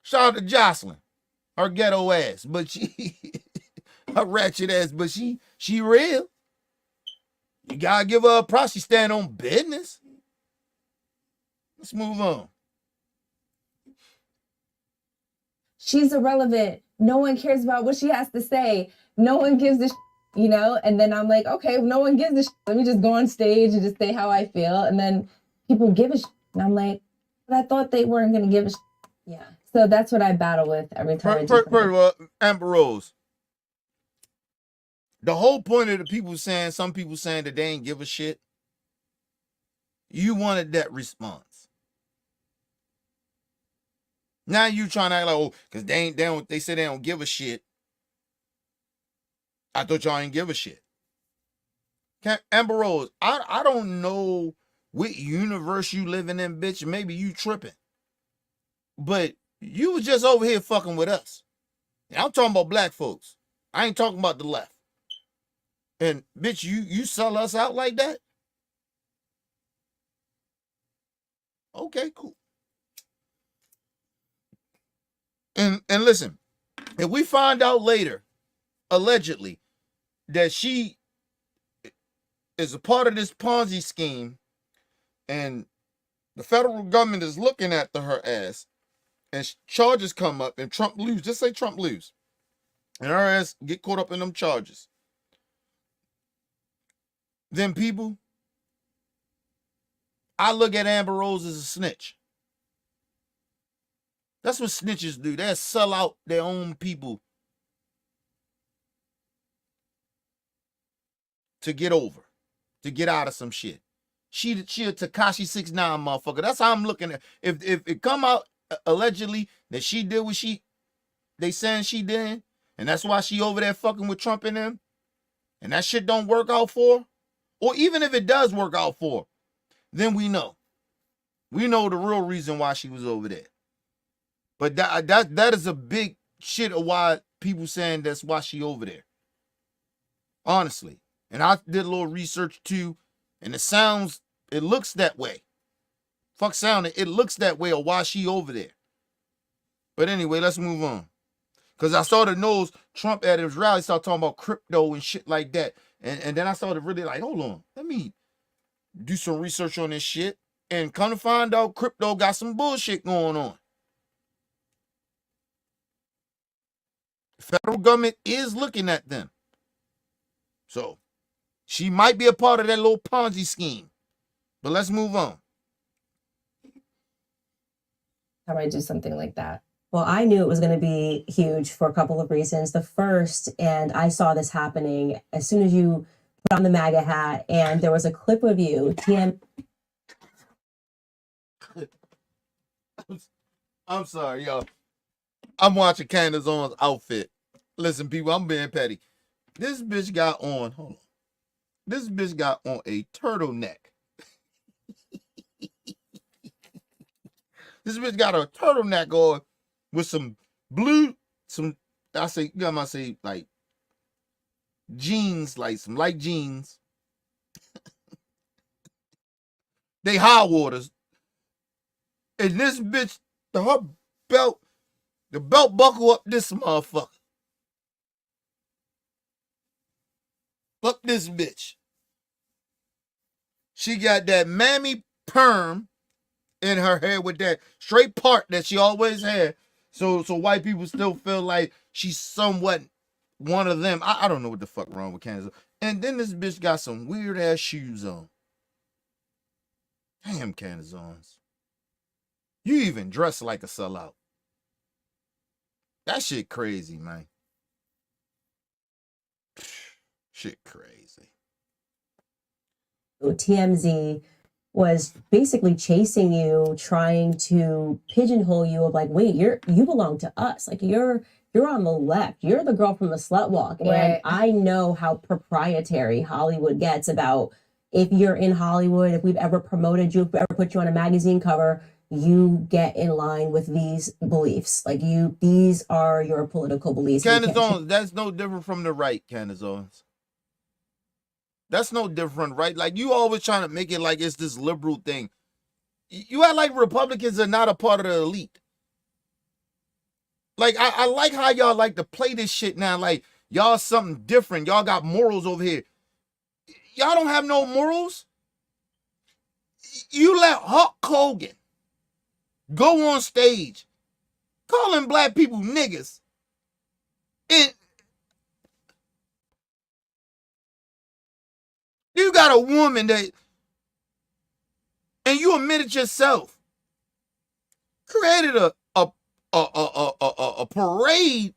Shout out to Jocelyn, her ghetto ass, but she her ratchet ass, but she real. You gotta give her a props. She stand on business. Let's move on. She's irrelevant. No one cares about what she has to say. No one gives a you know? And then I'm like, okay, if no one gives a let me just go on stage and just say how I feel. And then people give a and I'm like, but I thought they weren't going to give a Yeah. So that's what I battle with every time I do something. Amber Rose. The whole point of the some people saying that they ain't give a shit. You wanted that response. Now you trying to act like, oh, because they say they don't give a shit. I thought y'all ain't give a shit. Amber Rose, I don't know what universe you living in, bitch. Maybe you tripping. But you was just over here fucking with us. And I'm talking about black folks. I ain't talking about the left. And bitch, you sell us out like that? Okay, cool. And listen, if we find out later, allegedly, that she is a part of this Ponzi scheme and the federal government is looking after her ass and charges come up and Trump lose, just say Trump lose, and her ass get caught up in them charges, then people, I look at Amber Rose as a snitch. That's what snitches do. They sell out their own people to get over, to get out of some shit. She a Tekashi 6ix9ine motherfucker. That's how I'm looking at. If it come out allegedly that she did what they saying she did, and that's why she over there fucking with Trump and them, and that shit don't work out for her, or even if it does work out for her, then we know the real reason why she was over there. But that is a big shit of why people saying that's why she over there. Honestly. And I did a little research too, and it looks that way. Fuck sounding, it looks that way of why she over there. But anyway, let's move on. Because I started knows Trump at his rally started talking about crypto and shit like that. And then I started really like, hold on, let me do some research on this shit. And come to find out crypto got some bullshit going on. The federal government is looking at them. So she might be a part of that little Ponzi scheme. But let's move on. How do I do something like that? Well, I knew it was going to be huge for a couple of reasons. The first, and I saw this happening as soon as you put on the MAGA hat, and there was a clip of you, I'm sorry, y'all. I'm watching Candace Owens' outfit. Listen, people, I'm being petty. This bitch got on, hold on. This bitch got on a turtleneck. This bitch got a turtleneck on with some blue, I might say like jeans, like some light jeans. They high waters. And this bitch, her belt, the belt buckle up this motherfucker. Fuck this bitch. She got that mammy perm in her hair with that straight part that she always had. So white people still feel like she's somewhat one of them. I don't know what the fuck wrong with Kansas. And then this bitch got some weird ass shoes on. Damn, Candace Owens. You even dress like a sellout. That shit crazy, man. Shit crazy. TMZ was basically chasing you, trying to pigeonhole you of like, wait, you belong to us. Like you're on the left. You're the girl from the slut walk. Right. And I know how proprietary Hollywood gets about if you're in Hollywood, if we've ever promoted you, if we ever put you on a magazine cover, you get in line with these beliefs. Like these are your political beliefs. Candace Owens, that's no different from the right, Candace Owens. That's no different, right? Like you always trying to make it like it's this liberal thing. You act like Republicans are not a part of the elite. Like I like how y'all like to play this shit now. Like y'all something different. Y'all got morals over here. Y'all don't have no morals. You let Hulk Hogan go on stage calling black people niggas. And you got a woman that, and you admitted yourself, created a parade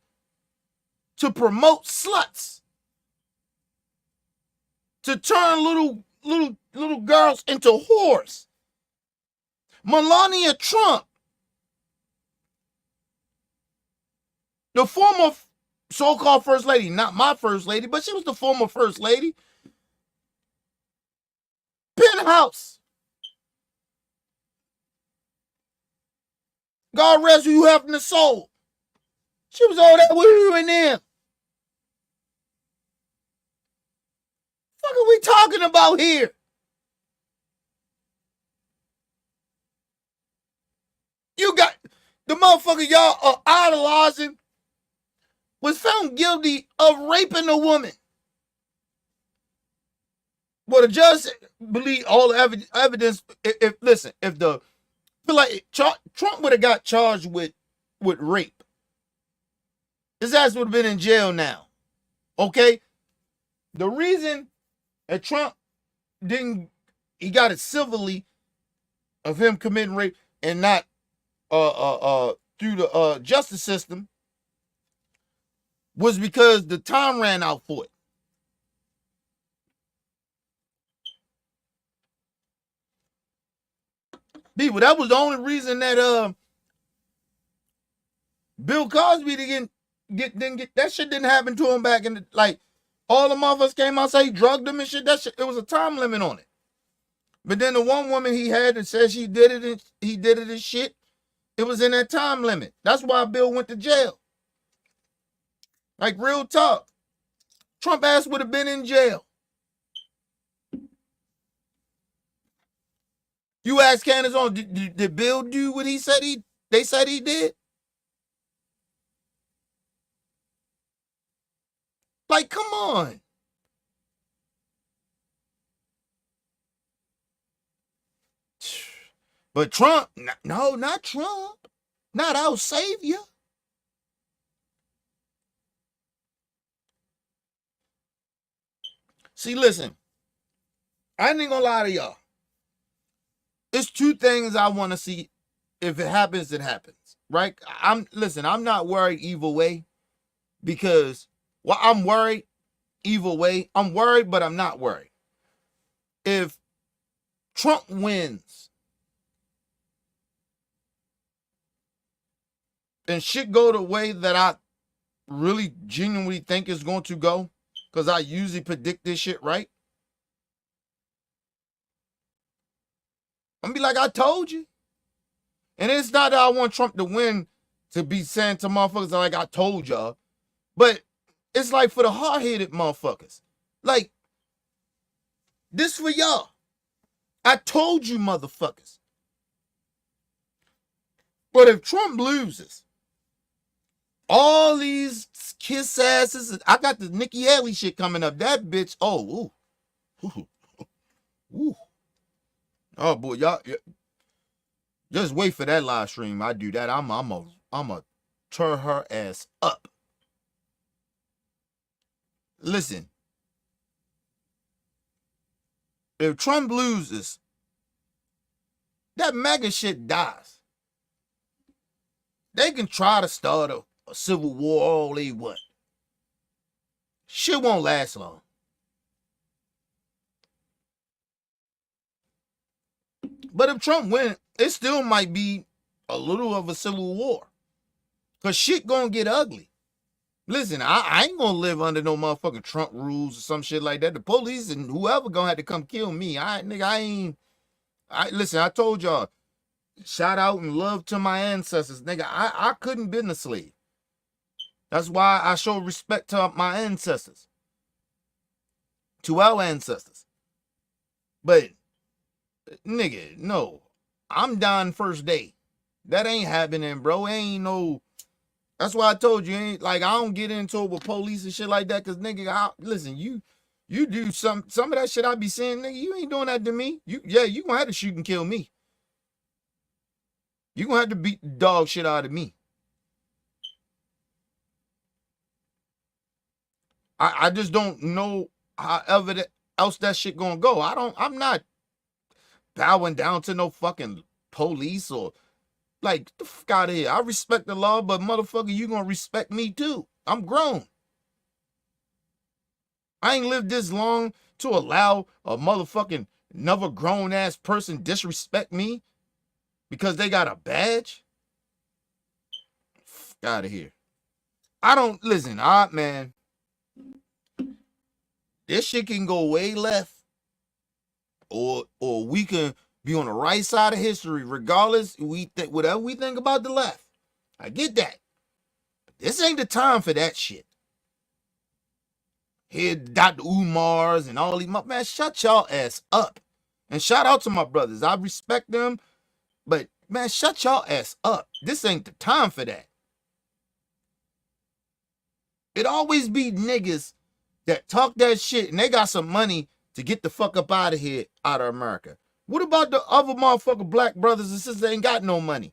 to promote sluts, to turn little girls into whores. Melania Trump, the former so-called first lady, not my first lady, but she was the former first lady. Penthouse. God rest who you have in the soul. She was all that with you and them. What are we talking about here? You got the motherfucker y'all are idolizing was found guilty of raping a woman. Well, the judge believe all the evidence. If listen, if the feel like Trump would have got charged with rape, his ass would have been in jail now. Okay, the reason that Trump he got it civilly of him committing rape and not through the justice system was because the time ran out for it. People, that was the only reason that Bill Cosby didn't get that shit didn't happen to him back in the, like all the motherfuckers came out and say he drugged him and shit. That shit, it was a time limit on it. But then the one woman he had that said she did it and he did it and shit, it was in that time limit. That's why Bill went to jail. Like real talk. Trump ass would have been in jail. You ask Candace on, did Bill do what he said they said he did? Like, come on. But Trump, no, not Trump. Not our savior. See, listen, I ain't gonna lie to y'all. It's two things I want to see. If it happens, it happens. Right? I'm not worried either way because I'm worried either way. I'm worried, but I'm not worried. If Trump wins and shit go the way that I really genuinely think it's going to go, because I usually predict this shit right, I'm gonna be like, I told you. And it's not that I want Trump to win to be saying to motherfuckers like I told y'all, but it's like for the hard-headed motherfuckers. Like, this for y'all. I told you motherfuckers. But if Trump loses, all these kiss asses, I got the Nikki Haley shit coming up. That bitch, oh, ooh. Ooh. Oh boy, y'all just wait for that live stream. I do that. I'm a tear her ass up. Listen, if Trump loses, that MAGA shit dies. They can try to start a civil war all they want. Shit won't last long. But if Trump win, it still might be a little of a civil war. Because shit gonna get ugly. Listen, I ain't gonna live under no motherfucking Trump rules or some shit like that. The police and whoever gonna have to come kill me. Listen, I told y'all, shout out and love to my ancestors. Nigga, I couldn't been a slave. That's why I show respect to my ancestors. To our ancestors. But, nigga, no. I'm dying first day. That ain't happening, bro. Ain't no... That's why I told you, ain't like I don't get into it with police and shit like that. Cause nigga, listen, you do some of that shit I be saying, nigga, you ain't doing that to me. You gonna have to shoot and kill me. You gonna have to beat the dog shit out of me. I just don't know however else that shit gonna go. I'm not bowing down to no fucking police or like the fuck out of here. I respect the law, but motherfucker, you gonna respect me too. I'm grown. I ain't lived this long to allow a motherfucking another grown ass person disrespect me because they got a badge. Fuck out of here. I don't listen, man. This shit can go way left, or we can be on the right side of history. Regardless, whatever we think about the left. I get that. But this ain't the time for that shit. Here, Dr. Umar's and all these, man, shut y'all ass up. And shout out to my brothers. I respect them, but man, shut y'all ass up. This ain't the time for that. It always be niggas that talk that shit and they got some money to get the fuck up out of here, out of America. What about the other motherfucking black brothers and sisters that ain't got no money?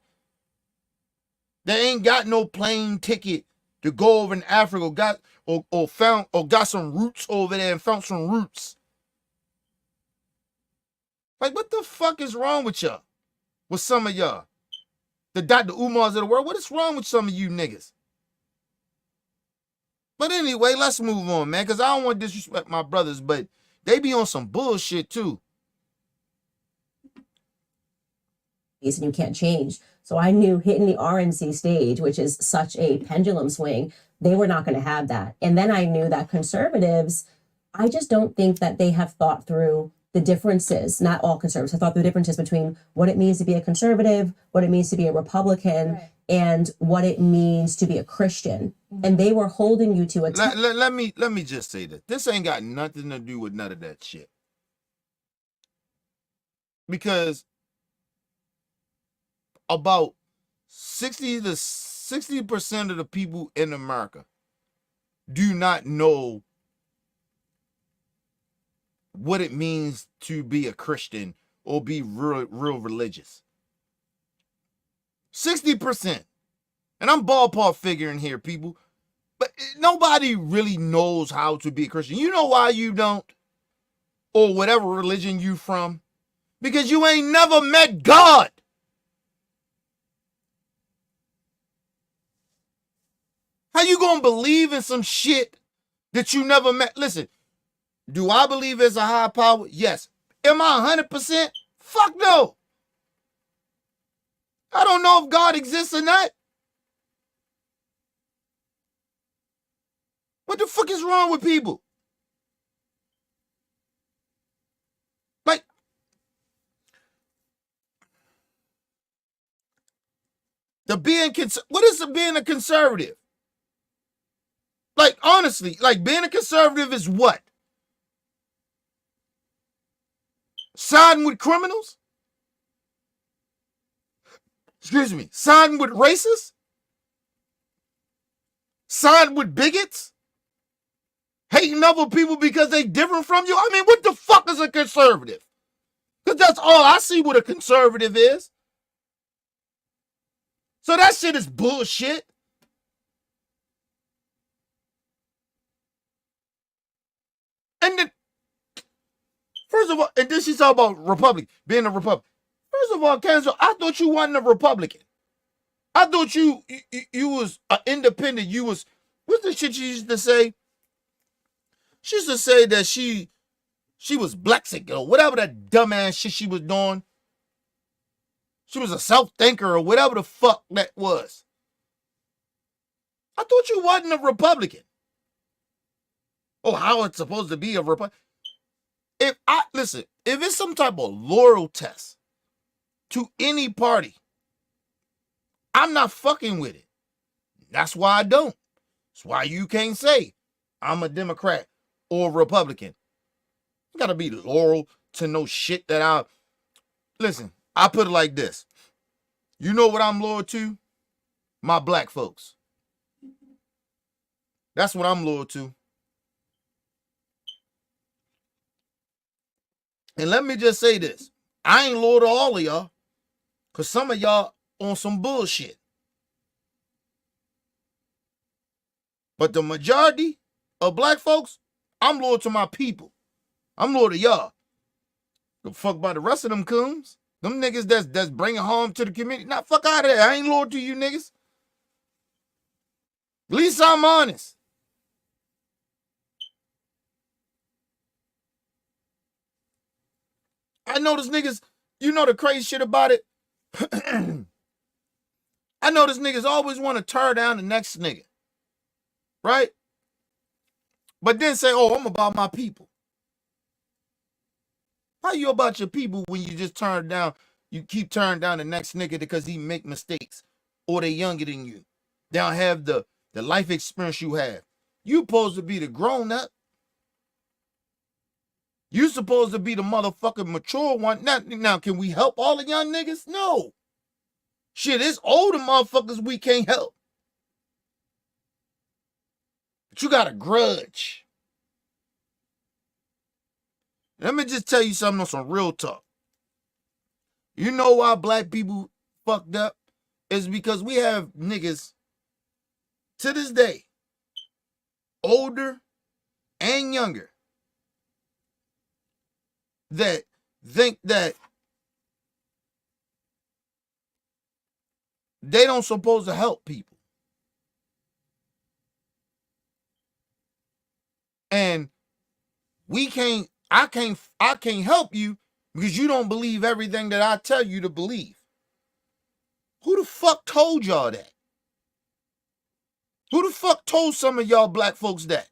They ain't got no plane ticket to go over in Africa, got some roots over there and found some roots. Like, what the fuck is wrong with y'all? With some of y'all? The Dr. Umars of the world, what is wrong with some of you niggas? But anyway, let's move on, man, because I don't want to disrespect my brothers, but they be on some bullshit, too. And you can't change. So I knew hitting the RNC stage, which is such a pendulum swing, they were not going to have that. And then I knew that conservatives, I just don't think that they have thought through the differences. Not all conservatives have thought through the differences between what it means to be a conservative, what it means to be a Republican, right, and what it means to be a Christian. Mm-hmm. And they were holding you to a... Let me just say that. This ain't got nothing to do with none of that shit. Because about 60% of the people in America do not know what it means to be a Christian or be real religious. 60%. And I'm ballpark figuring here, people. But nobody really knows how to be a Christian. You know why you don't? Or whatever religion you from? Because you ain't never met God. How you gonna believe in some shit that you never met? Listen, do I believe there's a higher power? Yes. Am I 100%? Fuck no. I don't know if God exists or not. What the fuck is wrong with people? Like, what is being a conservative? Like, honestly, like being a conservative is what? Siding with criminals? Excuse me. Siding with racists? Siding with bigots? Hating other people because they different from you? I mean, what the fuck is a conservative? Because that's all I see what a conservative is. So that shit is bullshit. And then, first of all, and then she's talking about Republican, being a Republican. First of all, Kenzo, I thought you wasn't a Republican. I thought you was an independent. You was, what's the shit she used to say? She used to say that she was Blexic or whatever that dumbass shit she was doing. She was a self-thinker or whatever the fuck that was. I thought you wasn't a Republican. Oh, how it's supposed to be a Republican? If it's some type of loyal test to any party, I'm not fucking with it. That's why I don't. That's why you can't say I'm a Democrat or a Republican. You gotta be loyal to no shit that I... Listen, I put it like this. You know what I'm loyal to? My black folks. That's what I'm loyal to. And let me just say this. I ain't loyal to all of y'all, because some of y'all on some bullshit. But the majority of black folks, I'm loyal to my people. I'm loyal to y'all. The fuck about the rest of them coons? Them niggas that's bringing harm to the community. Nah, fuck out of there. I ain't loyal to you niggas. At least I'm honest. I know this niggas, you know the crazy shit about it? I know this niggas always want to tear down the next nigga. Right? But then say, oh, I'm about my people. How you about your people when you just turn down, you keep turning down the next nigga because he make mistakes or they younger than you? They don't have the life experience you have. You supposed to be the grown up. You supposed to be the motherfucking mature one. Now, can we help all the young niggas? No. Shit, it's older motherfuckers we can't help. But you got a grudge. Let me just tell you something on some real talk. You know why black people fucked up? It's because we have niggas to this day, older and younger, that think that they don't supposed to help people. And I can't help you because you don't believe everything that I tell you to believe. Who the fuck told y'all that? Who the fuck told some of y'all black folks that?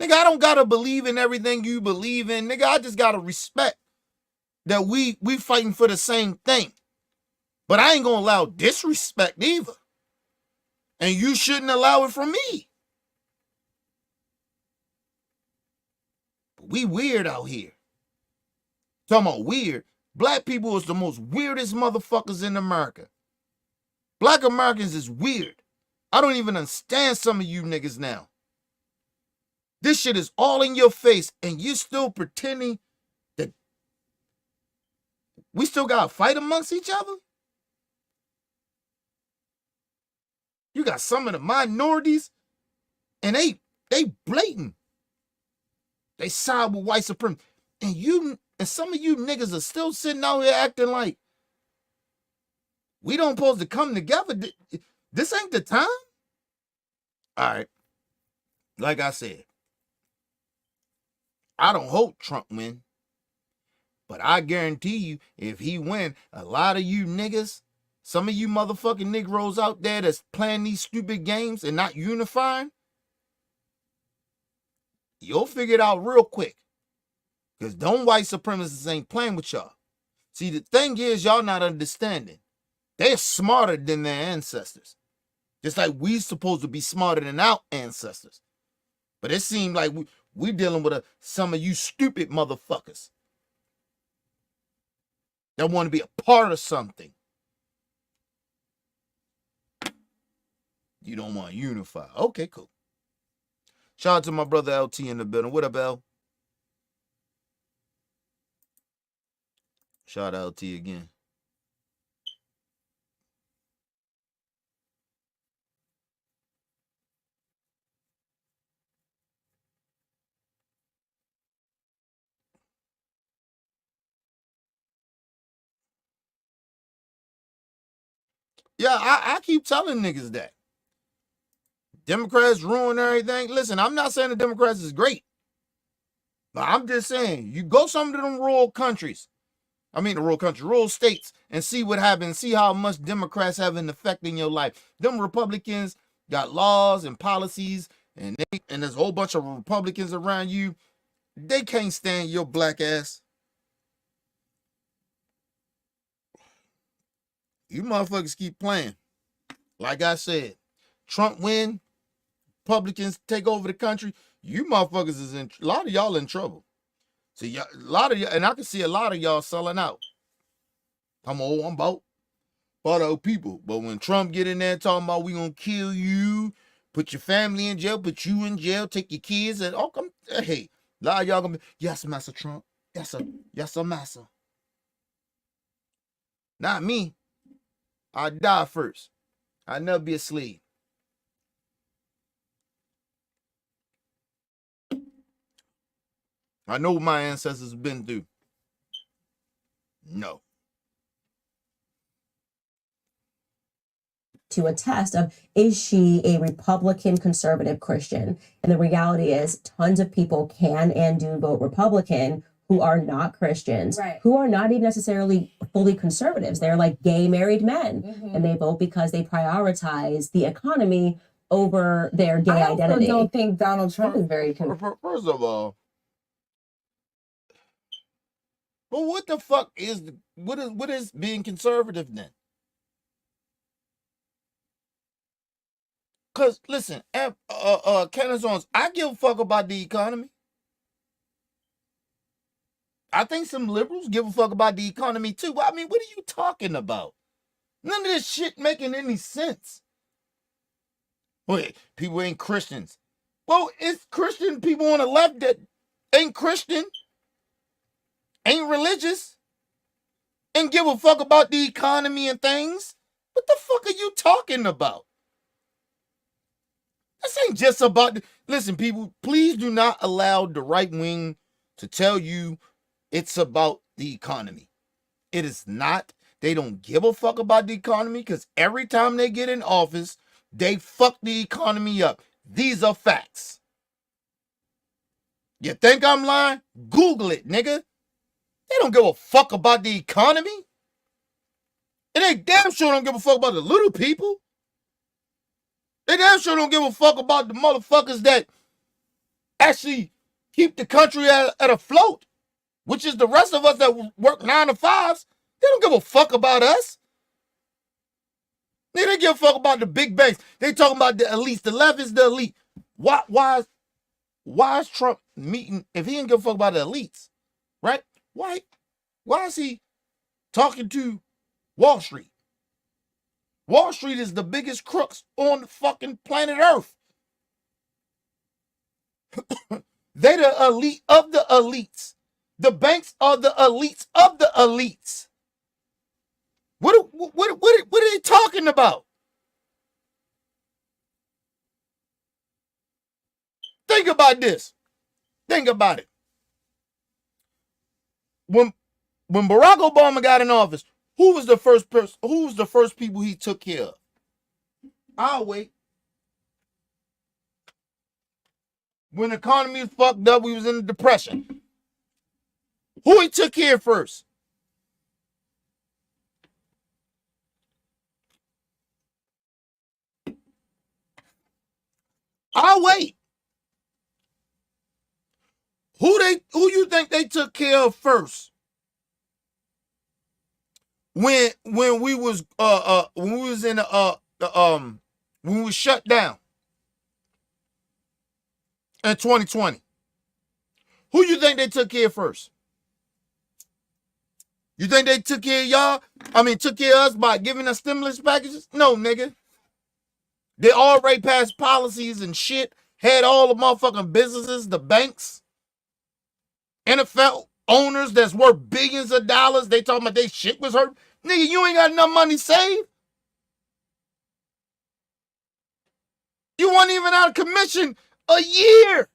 Nigga, I don't gotta believe in everything you believe in. Nigga, I just gotta respect that we fighting for the same thing. But I ain't gonna allow disrespect either. And you shouldn't allow it from me. But we weird out here. Talking about weird. Black people is the most weirdest motherfuckers in America. Black Americans is weird. I don't even understand some of you niggas now. This shit is all in your face and you still pretending that we still gotta fight amongst each other? You got some of the minorities and they blatant. They side with white supremacy. And some of you niggas are still sitting out here acting like we don't supposed to come together. This ain't the time. All right. Like I said, I don't hope Trump win. But I guarantee you, if he win, a lot of you niggas, some of you motherfucking Negroes out there that's playing these stupid games and not unifying, you'll figure it out real quick. Because them white supremacists ain't playing with y'all. See, the thing is, y'all not understanding. They're smarter than their ancestors. Just like we supposed to be smarter than our ancestors. But it seemed like we dealing with some of you stupid motherfuckers that want to be a part of something. You don't want to unify. Okay, cool. Shout out to my brother LT in the building. What up, L? Shout out LT again. Yeah, I keep telling niggas that. Democrats ruin everything. Listen, I'm not saying the Democrats is great. But I'm just saying, you go some of them rural countries. I mean the rural country, rural states, and see what happens. See how much Democrats have an effect in your life. Them Republicans got laws and policies, and there's a whole bunch of Republicans around you. They can't stand your black ass. You motherfuckers keep playing. Like I said, Trump win, Republicans take over the country. You motherfuckers is in, a lot of y'all in trouble. See, a lot of y'all, and I can see a lot of y'all selling out. I'm about other people. But when Trump get in there talking about we gonna kill you, put your family in jail, put you in jail, take your kids, and hey, a lot of y'all gonna be, yes, Master Trump. Yes, sir. Yes, sir, Master. Not me. I die first. I never be a slave. I know what my ancestors have been through. No. To a test of, is she a Republican conservative Christian? And the reality is tons of people can and do vote Republican who are not Christians, Right. who are not even necessarily fully conservatives. They're like gay married men, and they vote because they prioritize the economy over their gay identity. I also don't think Donald Trump is very First of all, but what the fuck is what is being conservative then? Cause listen, Kenneth, I give a fuck about the economy. I think some liberals give a fuck about the economy too. I mean, what are you talking about? None of this shit making any sense. Wait, people ain't Christians. Well, it's Christian people on the left that ain't Christian, ain't religious, and give a fuck about the economy and things. What the fuck are you talking about? This ain't just about... Listen, people, please do not allow the right wing to tell you it's about the economy. It is not. They don't give a fuck about the economy because every time they get in office, they fuck the economy up. These are facts. You think I'm lying? Google it, nigga. They don't give a fuck about the economy. And they damn sure don't give a fuck about the little people. They damn sure don't give a fuck about the motherfuckers that actually keep the country at afloat, which is the rest of us that work 9 to 5s. They don't give a fuck about us. They don't give a fuck about the big banks. They talking about the elites. The left is the elite. Why is Trump meeting, if he didn't give a fuck about the elites, right? Why is he talking to Wall Street? Wall Street is the biggest crooks on the fucking planet Earth. They the elite of the elites. The banks are the elites of the elites. What are they talking about? Think about this. Think about it. When Barack Obama got in office, who was the first person? Who was the first people he took care of? I'll wait. When the economy was fucked up, we was in a depression. Who he took care of first? I'll wait. Who you think they took care of first? When we was in when we was shut down in 2020. Who you think they took care of first? You think they took care of y'all? I mean, took care of us by giving us stimulus packages? No, nigga. They already passed policies and shit, had all the motherfucking businesses, the banks, NFL owners that's worth billions of dollars. They talking about they shit was hurt. Nigga, you ain't got enough money saved. You weren't even out of commission a year.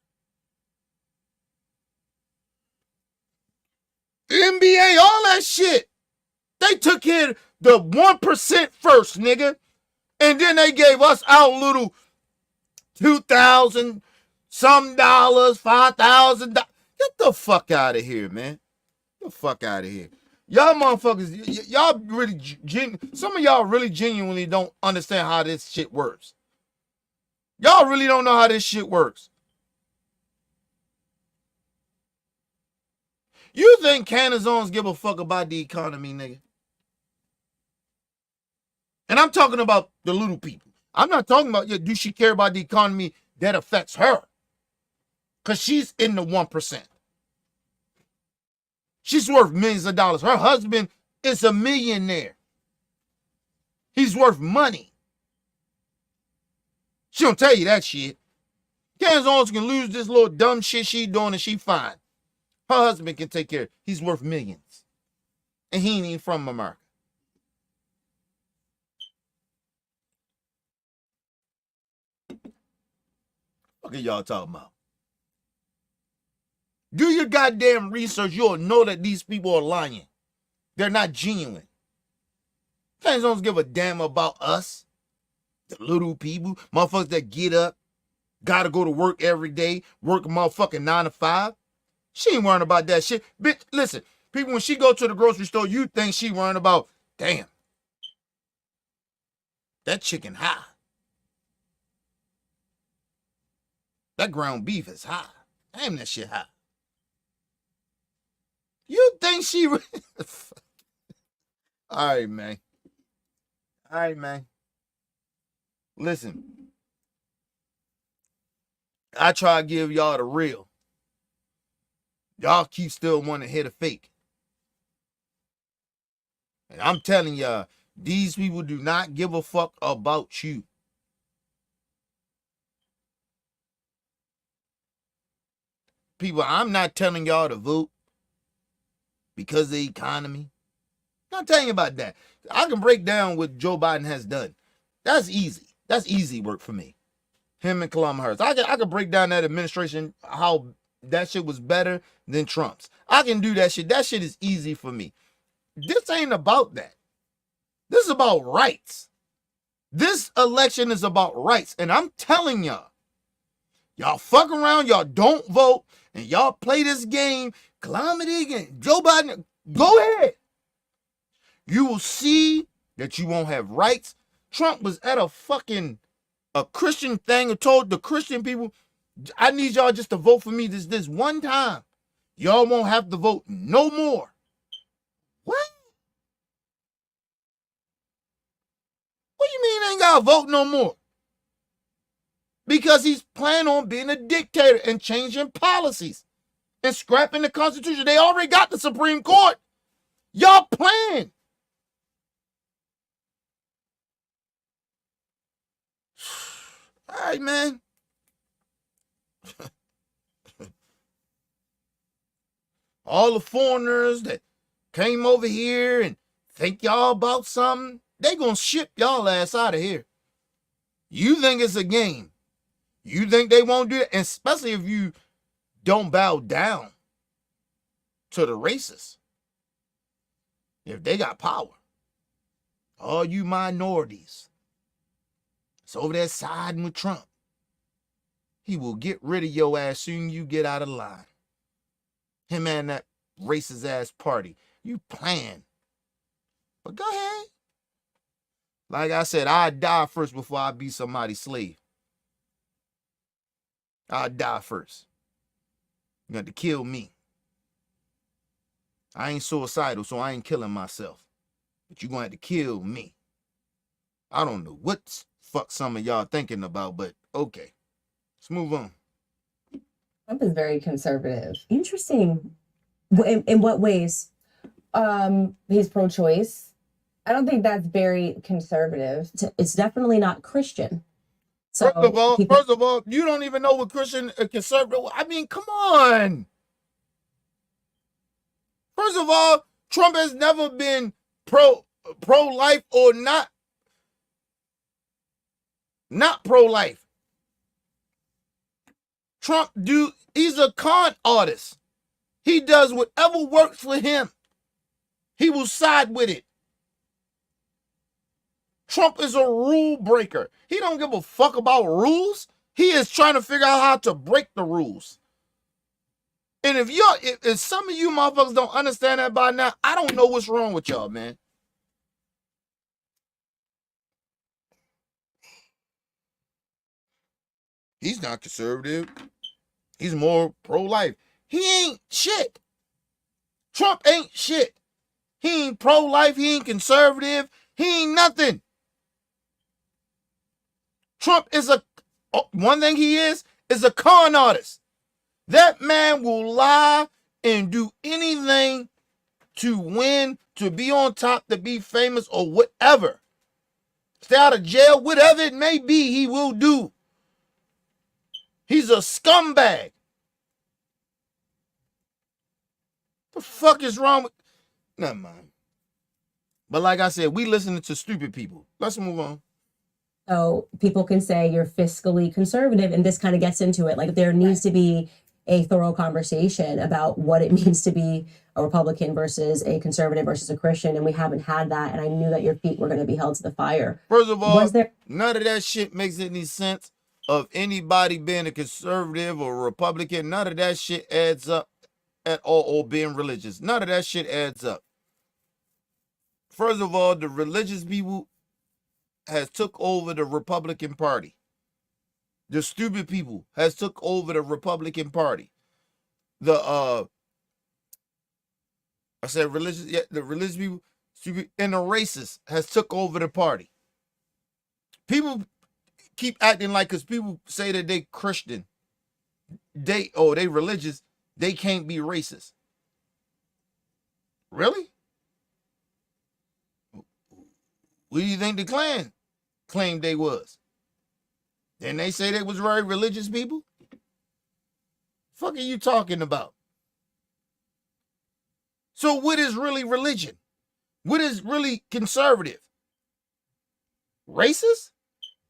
The NBA, all that shit. They took care of the 1% first, nigga. And then they gave us our little $2,000 some dollars, $5,000. Get the fuck out of here, man. Get the fuck out of here. Y'all motherfuckers, y'all really, some of y'all really genuinely don't understand how this shit works. Y'all really don't know how this shit works. You think Canazons give a fuck about the economy, nigga? And I'm talking about the little people. I'm not talking about, do she care about the economy that affects her? Because she's in the 1%. She's worth millions of dollars. Her husband is a millionaire. He's worth money. She don't tell you that shit. Canazons can lose this little dumb shit she doing and she fine. Her husband can take care of it. He's worth millions. And he ain't even from America. What are y'all talking about? Do your goddamn research. You'll know that these people are lying. They're not genuine. Fans don't give a damn about us. The little people. Motherfuckers that get up. Gotta go to work every day. Work a motherfucking 9 to 5. She ain't worrying about that shit. Bitch, listen. People, when she go to the grocery store, you think she worrying about, damn, that chicken high. That ground beef is high. Damn, that shit high. You think she... All right, man. All right, man. Listen. I try to give y'all the real. Y'all keep still wanting to hit a fake. And I'm telling y'all, these people do not give a fuck about you. People, I'm not telling y'all to vote because of the economy. I'm not telling you about that. I can break down what Joe Biden has done. That's easy. That's easy work for me. Him and Kamala Harris. I can break down that administration, how that shit was better than Trump's. I can do that shit. That shit is easy for me. This ain't about that. This is about rights. This election is about rights. And I'm telling y'all, y'all fuck around, y'all don't vote, and y'all play this game, Calamity and Joe Biden, go ahead. You will see that you won't have rights. Trump was at a Christian thing and told the Christian people, I need y'all just to vote for me this one time. Y'all won't have to vote no more. What? What do you mean ain't gotta vote no more? Because he's planning on being a dictator and changing policies and scrapping the Constitution. They already got the Supreme Court. Y'all playing. All right, man. All the foreigners that came over here and think y'all about something, they gonna ship y'all ass out of here. You think it's a game. You think they won't do it, especially if you don't bow down to the racists. If they got power. All you minorities. It's over there siding with Trump. He will get rid of your ass soon you get out of line. Him and that racist ass party. You playing. But go ahead. Like I said, I'd die first before I be somebody's slave. I'd die first. You got to kill me. I ain't suicidal, so I ain't killing myself. But you gonna have to kill me. I don't know what fuck some of y'all thinking about, but okay. Let's move on. Trump is very conservative. Interesting. In what ways? He's pro-choice. I don't think that's very conservative. It's definitely not Christian. So First of all, you don't even know what Christian conservative. I mean, come on. First of all, Trump has never been pro-life or not pro-life. Trump, dude, he's a con artist. He does whatever works for him. He will side with it. Trump is a rule breaker. He don't give a fuck about rules. He is trying to figure out how to break the rules. And if some of you motherfuckers don't understand that by now, I don't know what's wrong with y'all, man. He's not conservative. He's more pro-life. He ain't shit. Trump ain't shit. He ain't pro-life. He ain't conservative. He ain't nothing. Trump is one thing he is a con artist. That man will lie and do anything to win, to be on top, to be famous, or whatever. Stay out of jail, whatever it may be, he will do. He's a scumbag. The fuck is wrong with... Never mind. But like I said, we listening to stupid people. Let's move on. So people can say you're fiscally conservative, and this kind of gets into it. Like there needs to be a thorough conversation about what it means to be a Republican versus a conservative versus a Christian, and we haven't had that. And I knew that your feet were going to be held to the fire. First of all, none of that shit makes any sense of anybody being a conservative or a Republican. None of that shit adds up at all, or being religious. None of that shit adds up. First of all, the religious people has took over the Republican Party. The stupid people has took over the Republican Party. I said religious, yeah, the religious people, stupid, and the racists has took over the party. People keep acting like, because people say that they Christian, they religious, they can't be racist. Really? What do you think the Klan claimed they was? Didn't they say they was very religious people? Fuck are you talking about? So what is really religion? What is really conservative? Racist?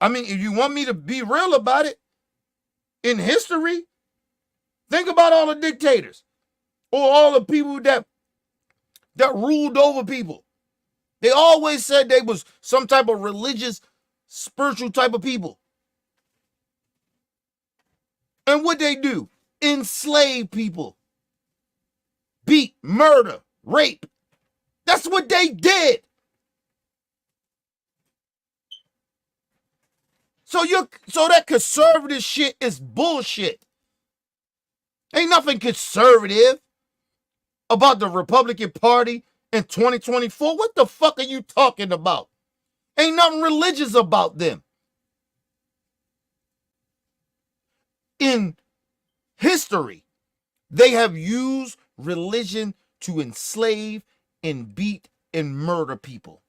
I mean, if you want me to be real about it, in history, think about all the dictators or all the people that ruled over people. They always said they was some type of religious, spiritual type of people. And what they do? Enslave people. Beat, murder, rape. That's what they did. So that conservative shit is bullshit. Ain't nothing conservative about the Republican Party in 2024. What the fuck are you talking about? Ain't nothing religious about them. In history, they have used religion to enslave and beat and murder people.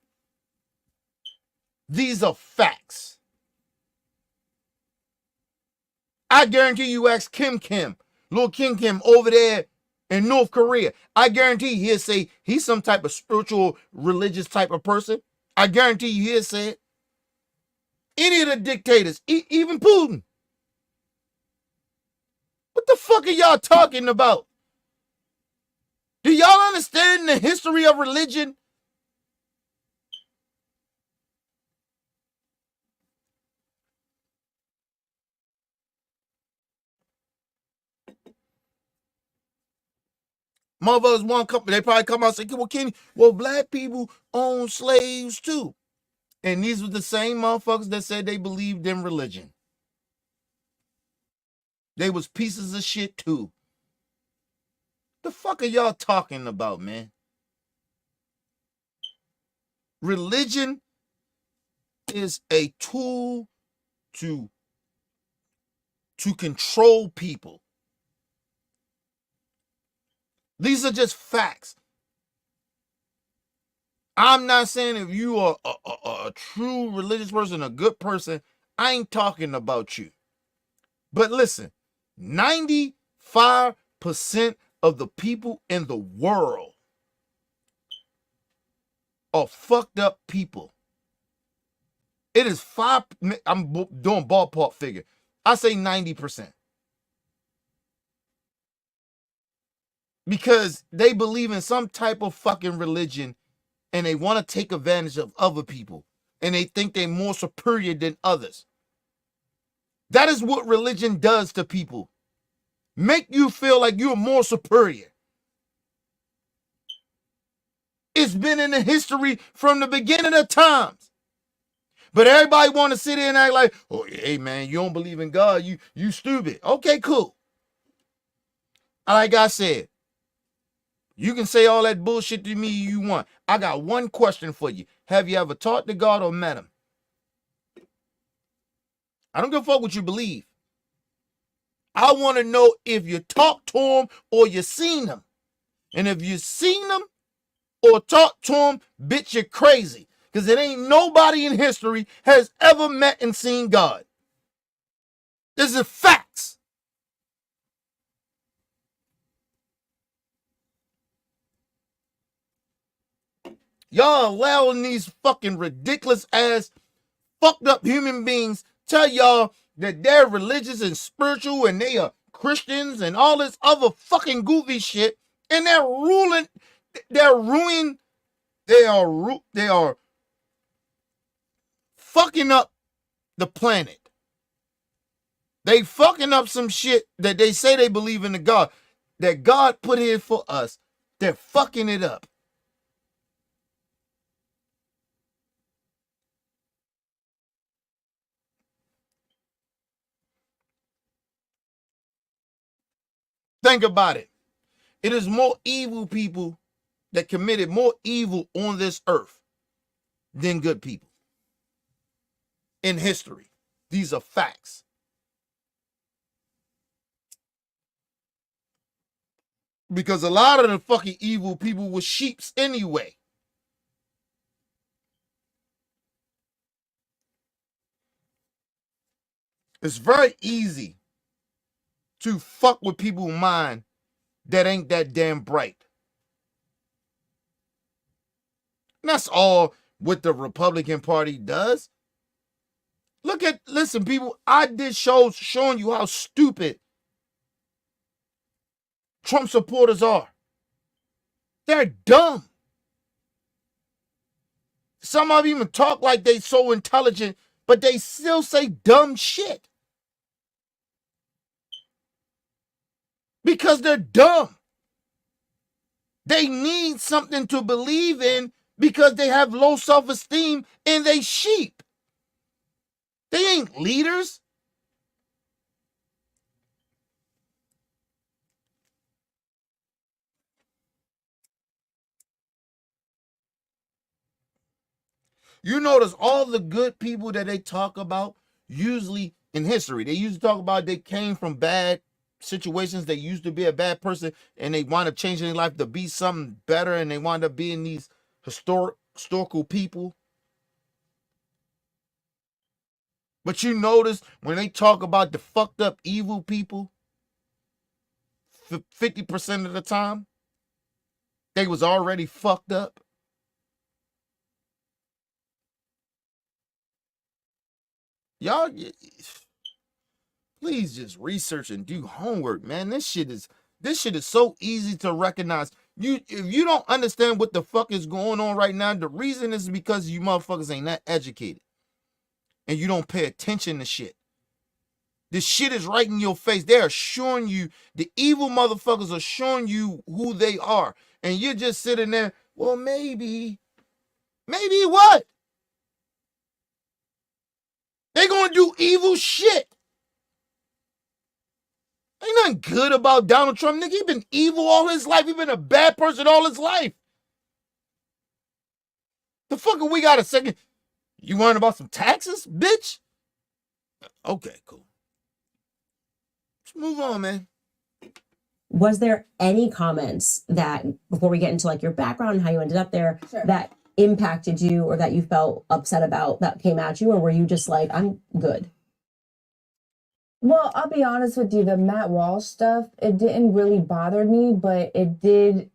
These are facts. I guarantee you ask Kim, little Kim over there in North Korea, I guarantee he'll say he's some type of spiritual, religious type of person. I guarantee you he'll say it. Any of the dictators, even Putin. What the fuck are y'all talking about? Do y'all understand the history of religion? Motherfuckers want to come, they probably come out and say, well, Kenny, well, black people own slaves too. And these were the same motherfuckers that said they believed in religion. They was pieces of shit too. The fuck are y'all talking about, man? Religion is a tool to control people. These are just facts. I'm not saying if you are a true religious person, a good person, I ain't talking about you. But listen, 95% of the people in the world are fucked up people. It is I'm doing ballpark figure. I say 90%. Because they believe in some type of fucking religion and they want to take advantage of other people. And they think they're more superior than others. That is what religion does to people. make you feel like you're more superior. It's been in the history from the beginning of times. But everybody want to sit there and act like, oh, hey, man, you don't believe in God. You stupid. Okay, cool. Like I said, you can say all that bullshit to me you want. I got one question for you. Have you ever talked to God or met him? I don't give a fuck what you believe. I want to know if you talked to him or you seen him. And if you seen him or talked to him, bitch, you're crazy. Because it ain't nobody in history has ever met and seen God. This is facts. Y'all allowing these fucking ridiculous ass fucked up human beings tell y'all that they're religious and spiritual and they are Christians and all this other fucking goofy shit, and they're they are fucking up the planet. They fucking up some shit that they say they believe in the God that God put here for us. They're fucking it up. Think about it. It is more evil people that committed more evil on this earth than good people in history. These are facts. Because a lot of the fucking evil people were sheeps anyway. It's very easy to fuck with people's mind that ain't that damn bright. And that's all what the Republican Party does. Listen, people, I did shows showing you how stupid Trump supporters are. They're dumb. Some of them even talk like they so intelligent, but they still say dumb shit. Because they're dumb. They need something to believe in because they have low self-esteem and they sheep. They ain't leaders. You notice all the good people that they talk about, usually in history, they usually talk about they came from bad situations. They used to be a bad person and they wind up changing their life to be something better, and they wind up being these historical people. But you notice when they talk about the fucked up evil people, 50% of the time, they was already fucked up. Y'all, please just research and do homework, man. This shit is so easy to recognize. If you don't understand what the fuck is going on right now, the reason is because you motherfuckers ain't that educated. And you don't pay attention to shit. This shit is right in your face. They are showing you, the evil motherfuckers are showing you who they are. And you're just sitting there, well, maybe what? They're gonna do evil shit. Ain't nothing good about Donald Trump, nigga. He been evil all his life. He been a bad person all his life. The fuck we got a second? You worrying about some taxes, bitch? Okay, cool. Let's move on, man. Was there any comments that, before we get into like your background and how you ended up there, Sure. that impacted you or that you felt upset about that came at you, or were you just like, I'm good? Well, I'll be honest with you, the Matt Walsh stuff, it didn't really bother me, but it did,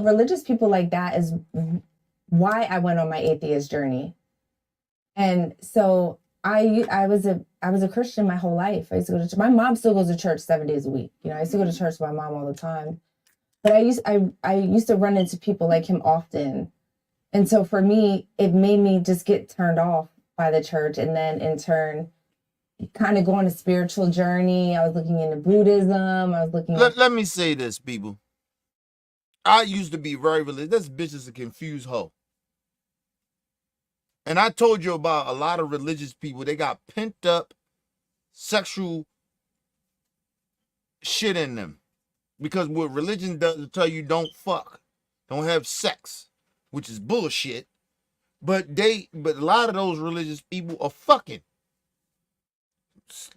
religious people like that is why I went on my atheist journey. And so I was a Christian my whole life. I used to go to my mom still goes to church 7 days a week. I used to go to church with my mom all the time. But I used to run into people like him often. And so for me, it made me just get turned off by the church, and then in turn kind of go on a spiritual journey. I was looking into Buddhism. I was looking Let me say this, people. I used to be very religious. This bitch is a confused hoe. And I told you about a lot of religious people. They got pent up sexual shit in them. Because what religion does is tell you don't fuck. Don't have sex. Which is bullshit. But a lot of those religious people are fucking.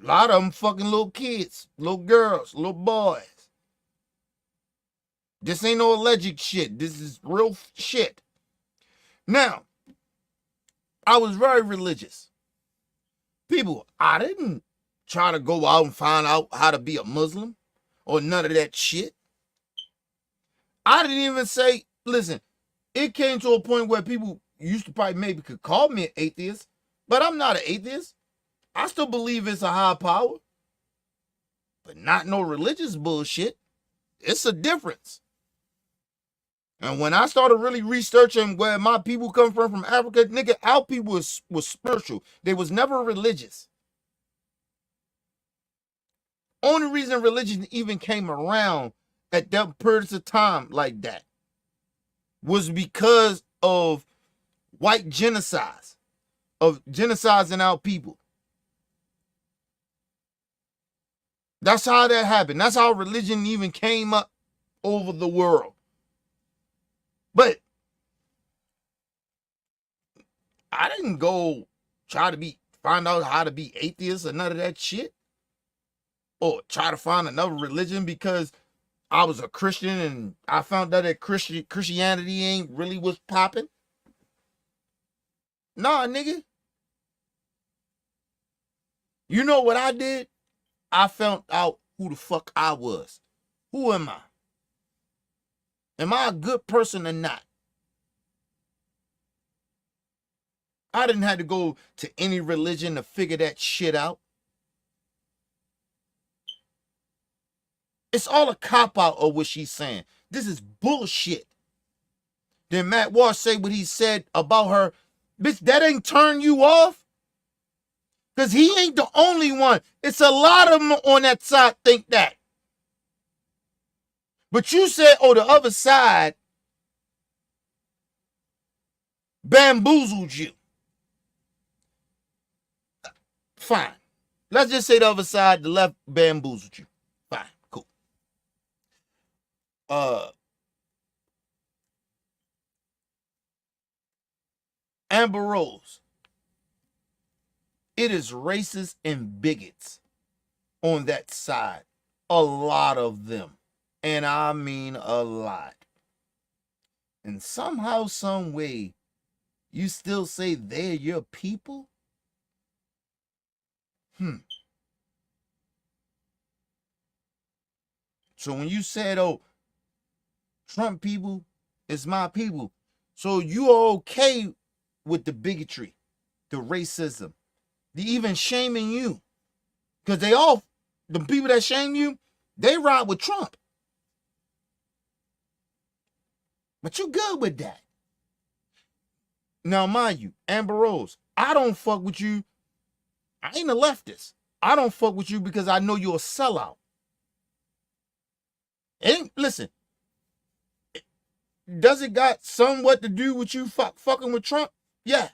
A lot of them fucking little kids, little girls, little boys. This ain't no alleged shit. This is real shit. Now, I was very religious. People, I didn't try to go out and find out how to be a Muslim or none of that shit. I didn't even say, listen, it came to a point where people used to probably maybe could call me an atheist, but I'm not an atheist. I still believe it's a high power, but not no religious bullshit. It's a difference. And when I started really researching where my people come from Africa, nigga, our people was spiritual. They was never religious. Only reason religion even came around at that periods of time like that was because of white genocides, of genociding our people. That's how that happened. That's how religion even came up over the world. But I didn't go try to find out how to be atheist or none of that shit. Or try to find another religion because I was a Christian and I found out that Christianity ain't really what's popping. Nah, nigga. You know what I did? I found out who the fuck I was. Who am I? Am I a good person or not? I didn't have to go to any religion to figure that shit out. It's all a cop-out of what she's saying. This is bullshit. Then Matt Walsh say what he said about her. Bitch, that ain't turn you off? Because he ain't the only one. It's a lot of them on that side think that. But you said, oh, the other side bamboozled you. Fine. Let's just say the other side, the left, bamboozled you. Fine, cool. Amber Rose. It is racists and bigots on that side. A lot of them. And I mean a lot. And somehow, some way, you still say they're your people? So when you said, oh, Trump people is my people, so you are okay with the bigotry, the racism, the even shaming you. Because the people that shame you, they ride with Trump. But you good with that. Now, mind you, Amber Rose, I don't fuck with you. I ain't a leftist. I don't fuck with you because I know you're a sellout. Listen, does it got somewhat to do with you fucking with Trump? Yeah.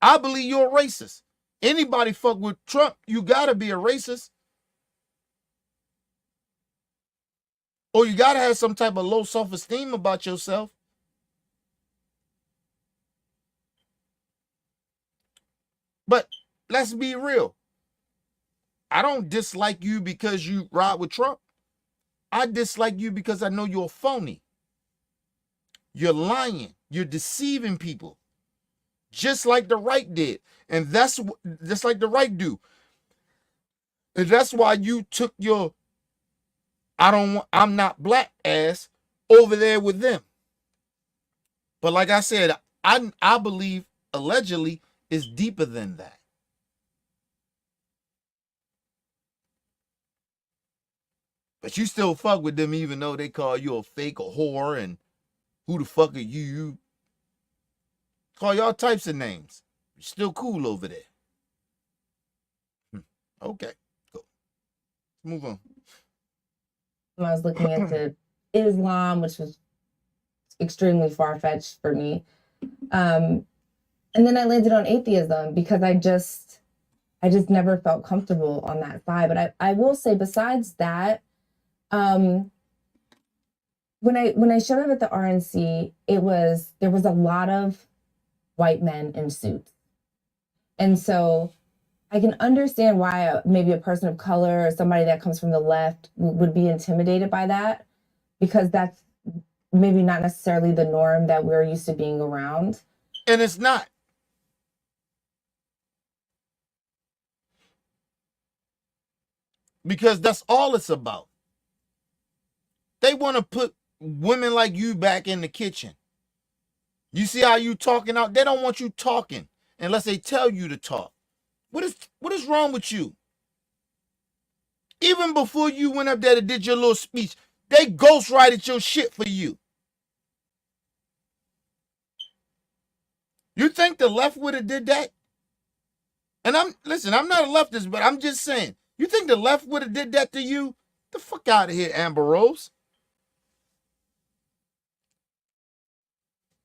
I believe you're a racist. Anybody fuck with Trump, you gotta be a racist. Or you gotta have some type of low self-esteem about yourself. But let's be real. I don't dislike you because you ride with Trump. I dislike you because I know you're a phony. You're lying. You're deceiving people. Just like the right did. And that's just like the right do. And that's why you took your I'm not black ass over there with them. But like I said, I believe allegedly it's deeper than that. But you still fuck with them even though they call you a fake, a whore, and who the fuck are you? Call y'all types of names. Still cool over there. Okay, cool. Move on. I was looking into Islam, which was extremely far-fetched for me. And then I landed on atheism because I just never felt comfortable on that side. But I will say, besides that, when I showed up at the RNC, there was a lot of white men in suits. And so I can understand why maybe a person of color or somebody that comes from the left would be intimidated by that, because that's maybe not necessarily the norm that we're used to being around. And it's not. Because that's all it's about. They want to put women like you back in the kitchen. You see how you talking out? They don't want you talking unless they tell you to talk. What is wrong with you? Even before you went up there and did your little speech, they ghostwrited your shit for you. You think the left would have did that? And I'm not a leftist, but I'm just saying. You think the left would have did that to you? The fuck out of here, Amber Rose.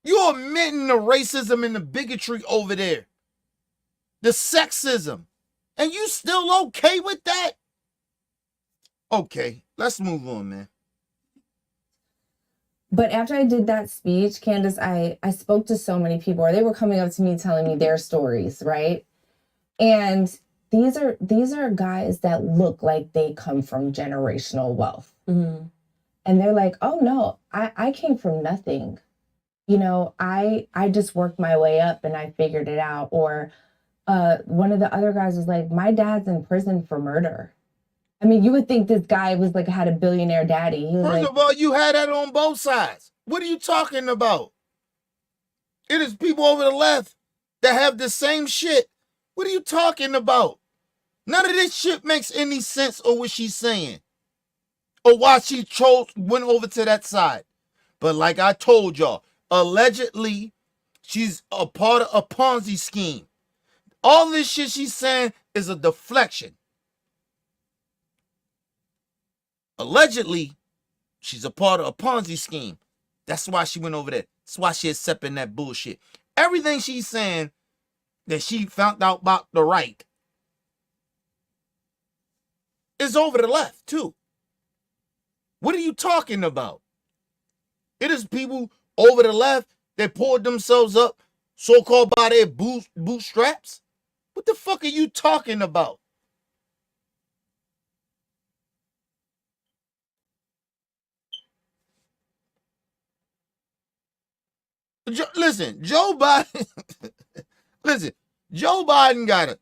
You're admitting the racism and the bigotry over there. The sexism. And you still okay with that? Okay, let's move on, man. But after I did that speech, Candace, I spoke to so many people, or they were coming up to me telling me their stories, right? And these are guys that look like they come from generational wealth. Mm-hmm. And they're like, oh no, I came from nothing. You know, I just worked my way up and I figured it out. Or one of the other guys was like, my dad's in prison for murder. I mean, you would think this guy was like, had a billionaire daddy. He was First like, of all, you had that on both sides. What are you talking about? It is people over the left that have the same shit. What are you talking about? None of this shit makes any sense or what she's saying. Or why she went over to that side. But like I told y'all, allegedly, she's a part of a Ponzi scheme. All this shit she's saying is a deflection. Allegedly, she's a part of a Ponzi scheme. That's why she went over there. That's why she accepting that bullshit. Everything she's saying that she found out about the right is over the left, too. What are you talking about? It is people over the left that pulled themselves up, so-called by their bootstraps. What the fuck are you talking about? Listen, Joe Biden. Listen, Joe Biden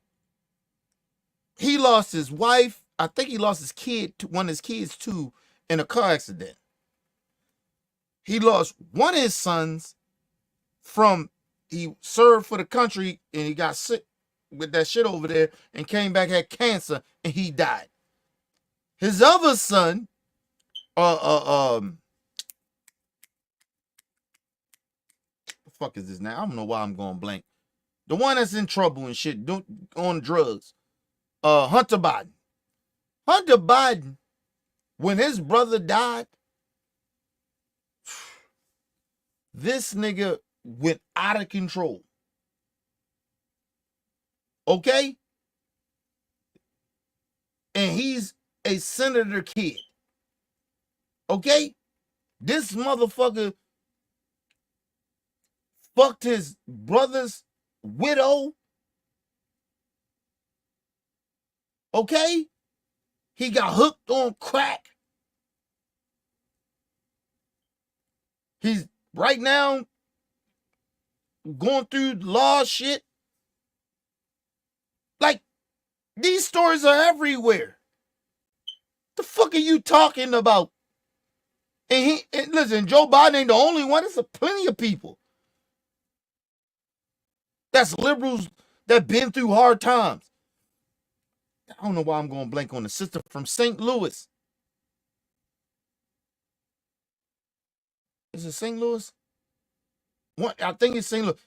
he lost his wife. I think he lost his kid, one of his kids too, in a car accident. He lost one of his sons he served for the country and he got sick with that shit over there and came back, had cancer, and he died. His other son, the fuck is this now? I don't know why I'm going blank. The one that's in trouble and shit, on drugs. Hunter Biden. Hunter Biden, when his brother died, this nigga went out of control. Okay? And he's a senator kid. Okay? This motherfucker fucked his brother's widow. Okay? He got hooked on crack. He's right now going through law shit. Like, these stories are everywhere. The fuck are you talking about? And listen, Joe Biden ain't the only one. There's plenty of people that's liberals that been through hard times. I don't know why I'm going blank on the sister from St. Louis. Is it St. Louis? What? I think it's St. Louis.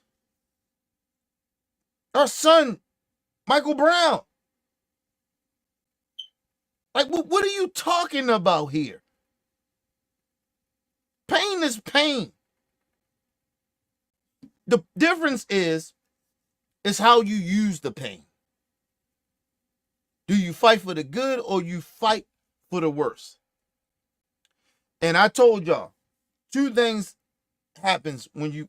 Her son, Michael Brown. Like, what are you talking about here? Pain is pain. The difference is how you use the pain. Do you fight for the good or you fight for the worse? And I told y'all, two things happens when you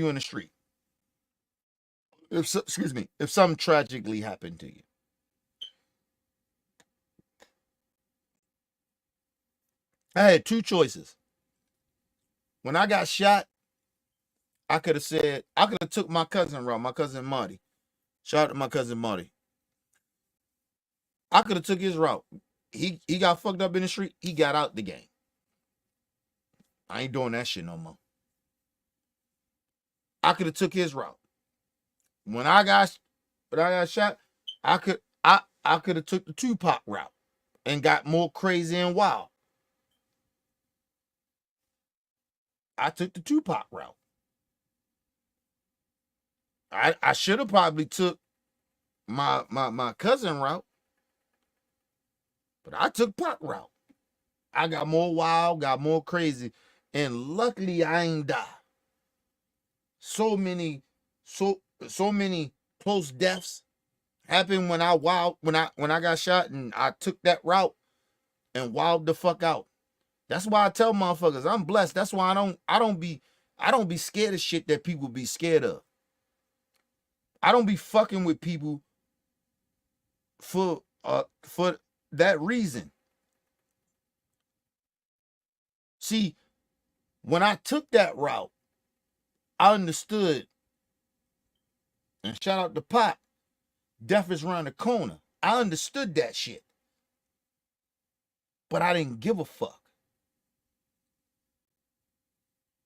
in the street. If something tragically happened to you. I had two choices. When I got shot, I could have took my cousin route, my cousin Marty. Shout out to my cousin Marty. I could have took his route. He got fucked up in the street. He got out the game. I ain't doing that shit no more. I could have took his route. When I got shot, I could have took the Tupac route and got more crazy and wild. I took the Tupac route. I should have probably took my cousin route, but I took Pac route. I got more wild, got more crazy, and luckily I ain't die. So many close deaths happened when I got shot and I took that route and wilded the fuck out. That's why I tell motherfuckers I'm blessed. That's why I don't be scared of shit that people be scared of. I don't be fucking with people for that reason. See, when I took that route, I understood, and shout out to Pop, death is around the corner. I understood that shit. But I didn't give a fuck.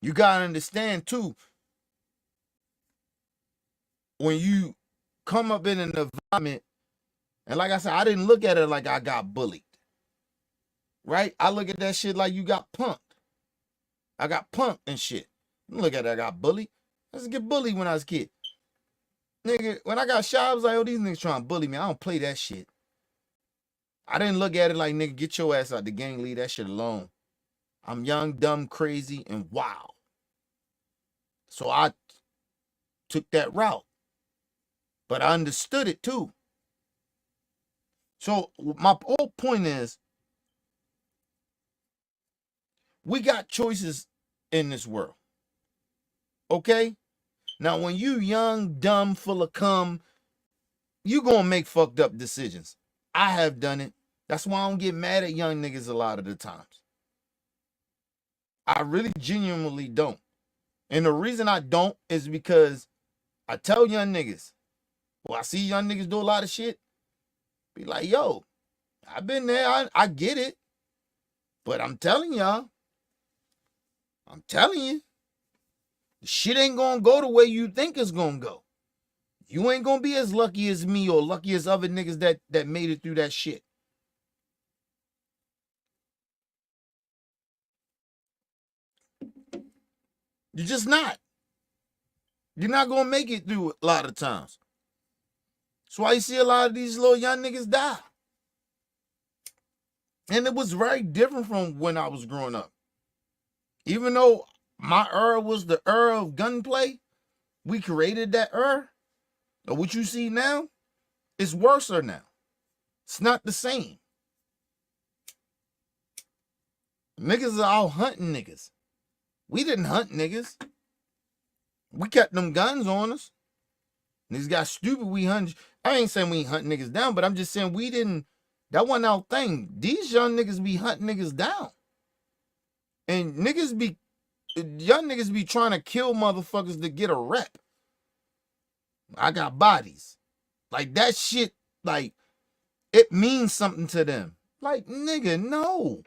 You gotta understand too, when you come up in an environment, and like I said, I didn't look at it like I got bullied. Right? I look at that shit like you got punked. I got punked and shit. Look at that, I got bullied. I used to get bullied when I was a kid. Nigga, when I got shot, I was like, oh, these niggas trying to bully me. I don't play that shit. I didn't look at it like, nigga, get your ass out the gang, leave that shit alone. I'm young, dumb, crazy, and wild. So I took that route. But I understood it too. So my whole point is, we got choices in this world. Okay? Now, when you young, dumb, full of cum, you gonna make fucked up decisions. I have done it. That's why I don't get mad at young niggas a lot of the times. I really genuinely don't. And the reason I don't is because I tell young niggas, well, I see young niggas do a lot of shit, be like, yo, I've been there. I get it. But I'm telling y'all, the shit ain't gonna go the way you think it's gonna go. You ain't gonna be as lucky as me or lucky as other niggas that made it through that shit. You're just not. You're not gonna make it through a lot of times. That's why you see a lot of these little young niggas die. And it was very different from when I was growing up. Even though my era was the era of gunplay, we created that era. But what you see now, it's worse now. It's not the same. Niggas are out hunting niggas. We didn't hunt niggas. We kept them guns on us. Niggas got stupid, we hunt. I ain't saying we ain't hunt niggas down, but I'm just saying we didn't. That wasn't our thing. These young niggas be hunting niggas down. And young niggas be trying to kill motherfuckers to get a rep. I got bodies. Like that shit, like, it means something to them. Like, nigga, no.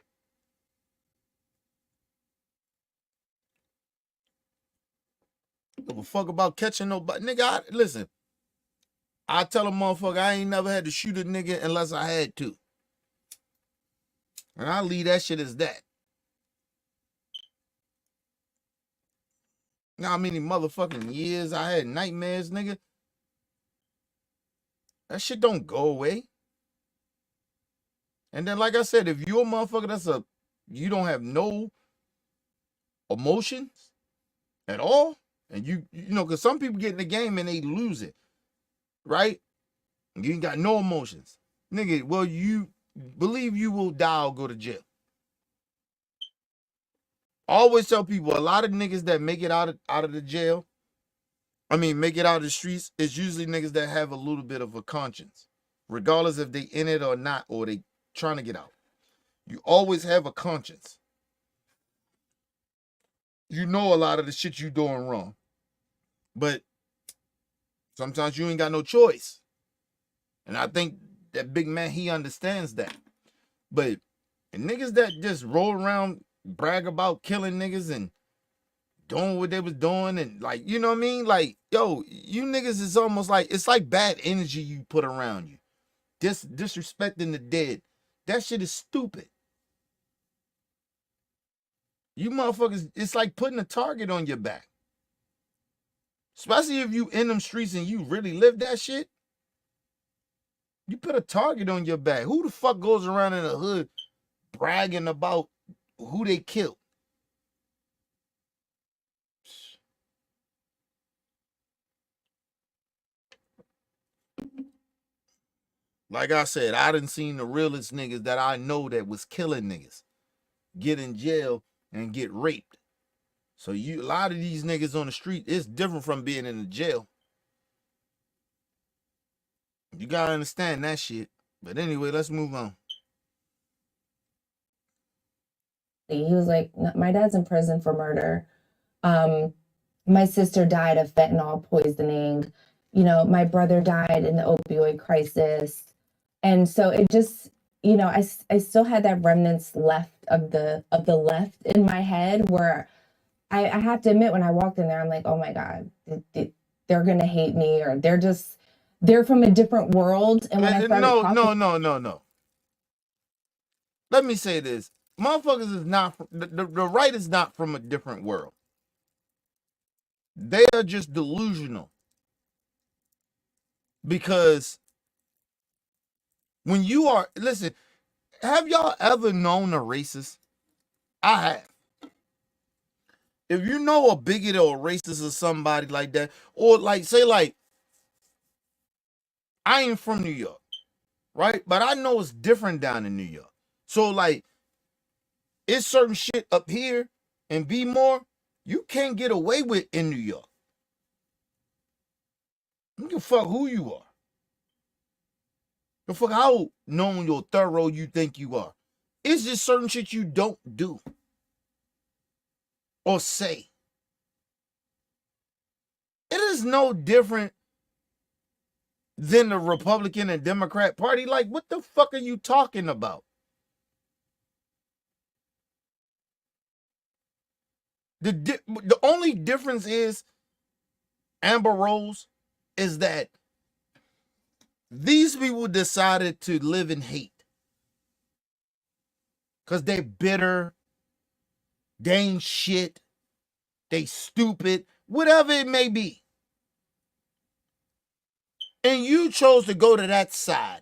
Give a fuck about catching nobody. Nigga, listen. I tell a motherfucker I ain't never had to shoot a nigga unless I had to. And I leave that shit as that. You know how many motherfucking years I had nightmares, nigga? That shit don't go away. And then, like I said, if you're a motherfucker you don't have no emotions at all, and you know, because some people get in the game and they lose it, right? You ain't got no emotions. Nigga, well, you believe you will die or go to jail. I always tell people, a lot of niggas that make it out of the jail, make it out of the streets, is usually niggas that have a little bit of a conscience, regardless if they in it or not, or they trying to get out. You always have a conscience. You know a lot of the shit you doing wrong, but sometimes you ain't got no choice. And I think that big man, he understands that. But niggas that just roll around, brag about killing niggas and doing what they was doing, and like, you know what I mean? Like, yo, you niggas is almost like, it's like bad energy you put around you. Disrespecting the dead. That shit is stupid. You motherfuckers, it's like putting a target on your back. Especially if you in them streets and you really live that shit. You put a target on your back. Who the fuck goes around in the hood bragging about who they killed? Like I said, I done seen the realest niggas that I know that was killing niggas get in jail and get raped. So a lot of these niggas on the street, it's different from being in the jail. You gotta understand that shit. But anyway, let's move on. He was like, my dad's in prison for murder. My sister died of fentanyl poisoning. You know, my brother died in the opioid crisis. And so it just, you know, I still had that remnants left of the left in my head, where I have to admit, when I walked in there, I'm like, oh my God, they're gonna hate me, or they're from a different world. And when I started talking, no. Let me say this. Motherfuckers is not, the right is not from a different world. They are just delusional. Because when you are, listen, have y'all ever known a racist? I have. If you know a bigot or a racist or somebody like that, or like, say like, I ain't from New York, right? But I know it's different down in New York. So like, it's certain shit up here and be more you can't get away with in New York. You can fuck who you are. The fuck how known or thorough you think you are. It's just certain shit you don't do or say. It is no different than the Republican and Democrat Party. Like, what the fuck are you talking about? The only difference is Amber Rose is that these people decided to live in hate because they bitter, they ain't shit, they stupid, whatever it may be. And you chose to go to that side.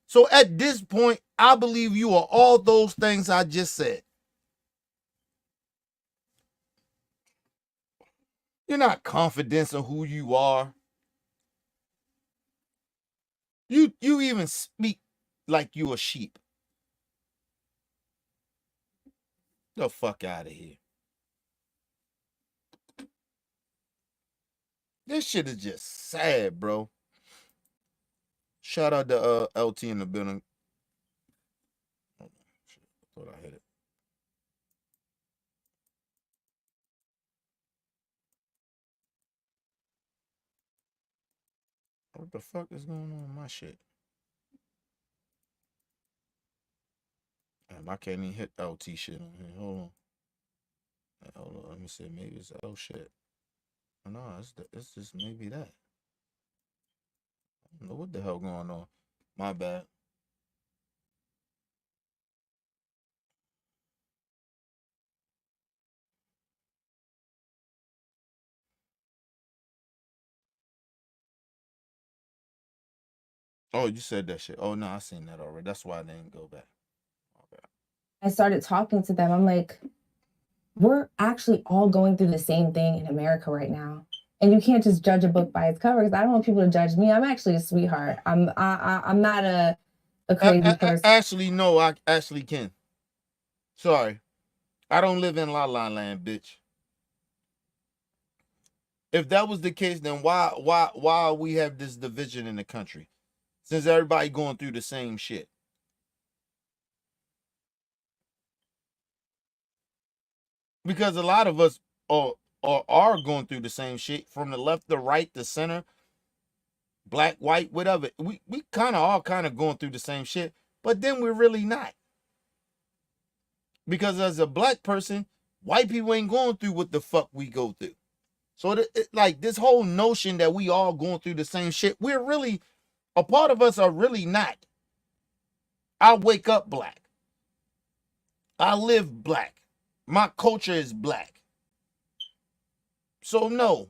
So at this point, I believe you are all those things I just said. You're not confident in who you are. You even speak like you a sheep. The fuck out of here. This shit is just sad, bro. Shout out to LT in the building. Oh, shit. I thought I hit it. What the fuck is going on with my shit? Damn, I can't even hit LT shit on here. Hold on. Hold on. Let me see. Maybe it's L shit. No, it's just maybe that. I don't know what the hell going on. My bad. Oh, you said that shit. Oh no, I seen that already. That's why I didn't go back. Okay. I started talking to them. I'm like, we're actually all going through the same thing in America right now. And you can't just judge a book by its cover, because I don't want people to judge me. I'm actually a sweetheart. I'm not a crazy person. Actually, no, I actually can. Sorry. I don't live in La La Land, bitch. If that was the case, then why we have this division in the country? Since everybody going through the same shit. Because a lot of us are going through the same shit, from the left to right, the center, black, white, whatever. We kind of all kind of going through the same shit, but then we're really not. Because as a black person, white people ain't going through what the fuck we go through. So like this whole notion that we all going through the same shit, we're really, a part of us are really not. I wake up black. I live black. My culture is black. So no,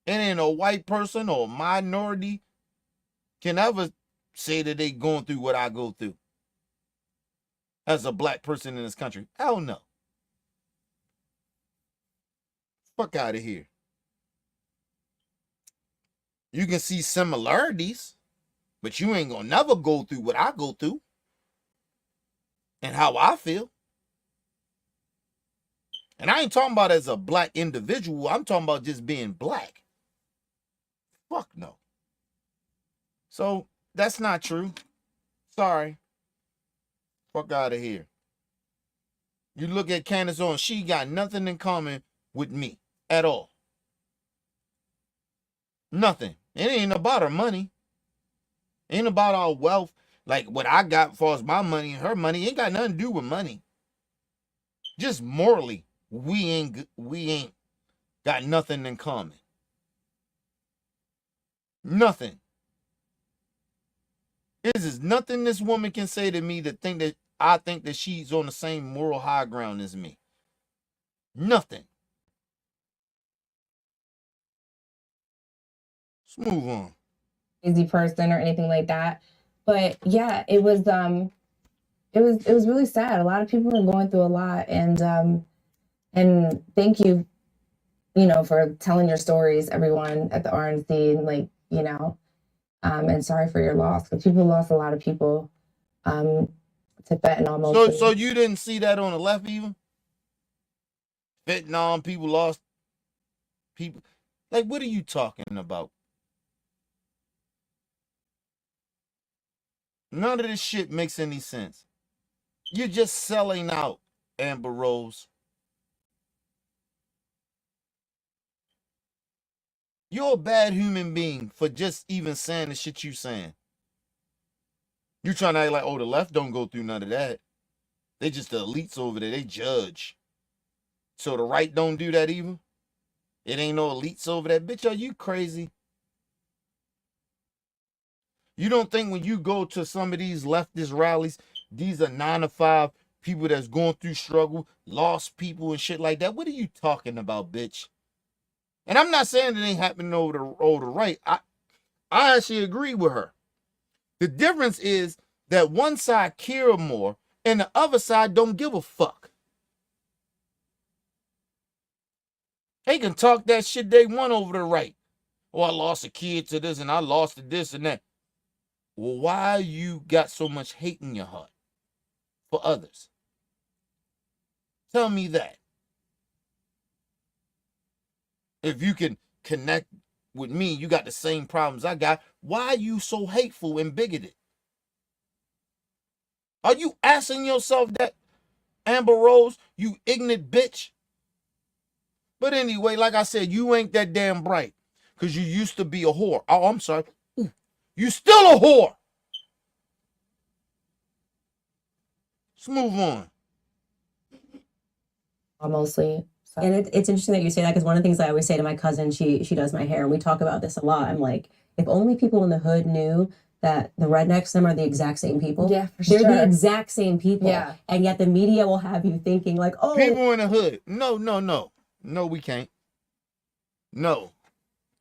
it ain't a white person or a minority can ever say that they going through what I go through as a black person in this country. Hell no. Fuck out of here. You can see similarities, but you ain't gonna never go through what I go through and how I feel. And I ain't talking about as a black individual. I'm talking about just being black. Fuck no. So that's not true. Sorry. Fuck out of here. You look at Candace Owens, she got nothing in common with me at all. Nothing. It ain't about her money. It ain't about our wealth. Like what I got as far as my money and her money ain't got nothing to do with money. Just morally, we ain't got nothing in common. Nothing. Is nothing this woman can say to me that I think that she's on the same moral high ground as me. Nothing. Let's move on. Crazy person or anything like that. But yeah, it was really sad. A lot of people are going through a lot, and thank you, for telling your stories, everyone at the RNC, and and sorry for your loss, because people lost a lot of people to fentanyl mostly. So you didn't see that on the left even? Fentanyl, people lost people. Like, what are you talking about? None of this shit makes any sense. You're just selling out, Amber Rose. You're a bad human being for just even saying the shit you saying. You trying to act like, oh, the left don't go through none of that. They just the elites over there. They judge. So the right don't do that either? It ain't no elites over there. Bitch, are you crazy? You don't think when you go to some of these leftist rallies, these are 9 to 5 people that's going through struggle, lost people and shit like that? What are you talking about, bitch? And I'm not saying it ain't happening over the right. I actually agree with her. The difference is that one side care more and the other side don't give a fuck. They can talk that shit they want over the right. Oh, I lost a kid to this and I lost to this and that. Well, why you got so much hate in your heart for others? Tell me that. If you can connect with me, you got the same problems I got. Why are you so hateful and bigoted? Are you asking yourself that, Amber Rose, you ignorant bitch? But anyway, like I said, you ain't that damn bright because you used to be a whore. Oh, I'm sorry. Ooh, you still a whore. Let's move on. Mostly. So. And it's interesting that you say that, because one of the things I always say to my cousin, she does my hair, and we talk about this a lot. I'm like, if only people in the hood knew that the rednecks, them are the exact same people. Yeah, for They're sure. the exact same people. Yeah. And yet the media will have you thinking like, oh. People in the hood. No. No, we can't. No.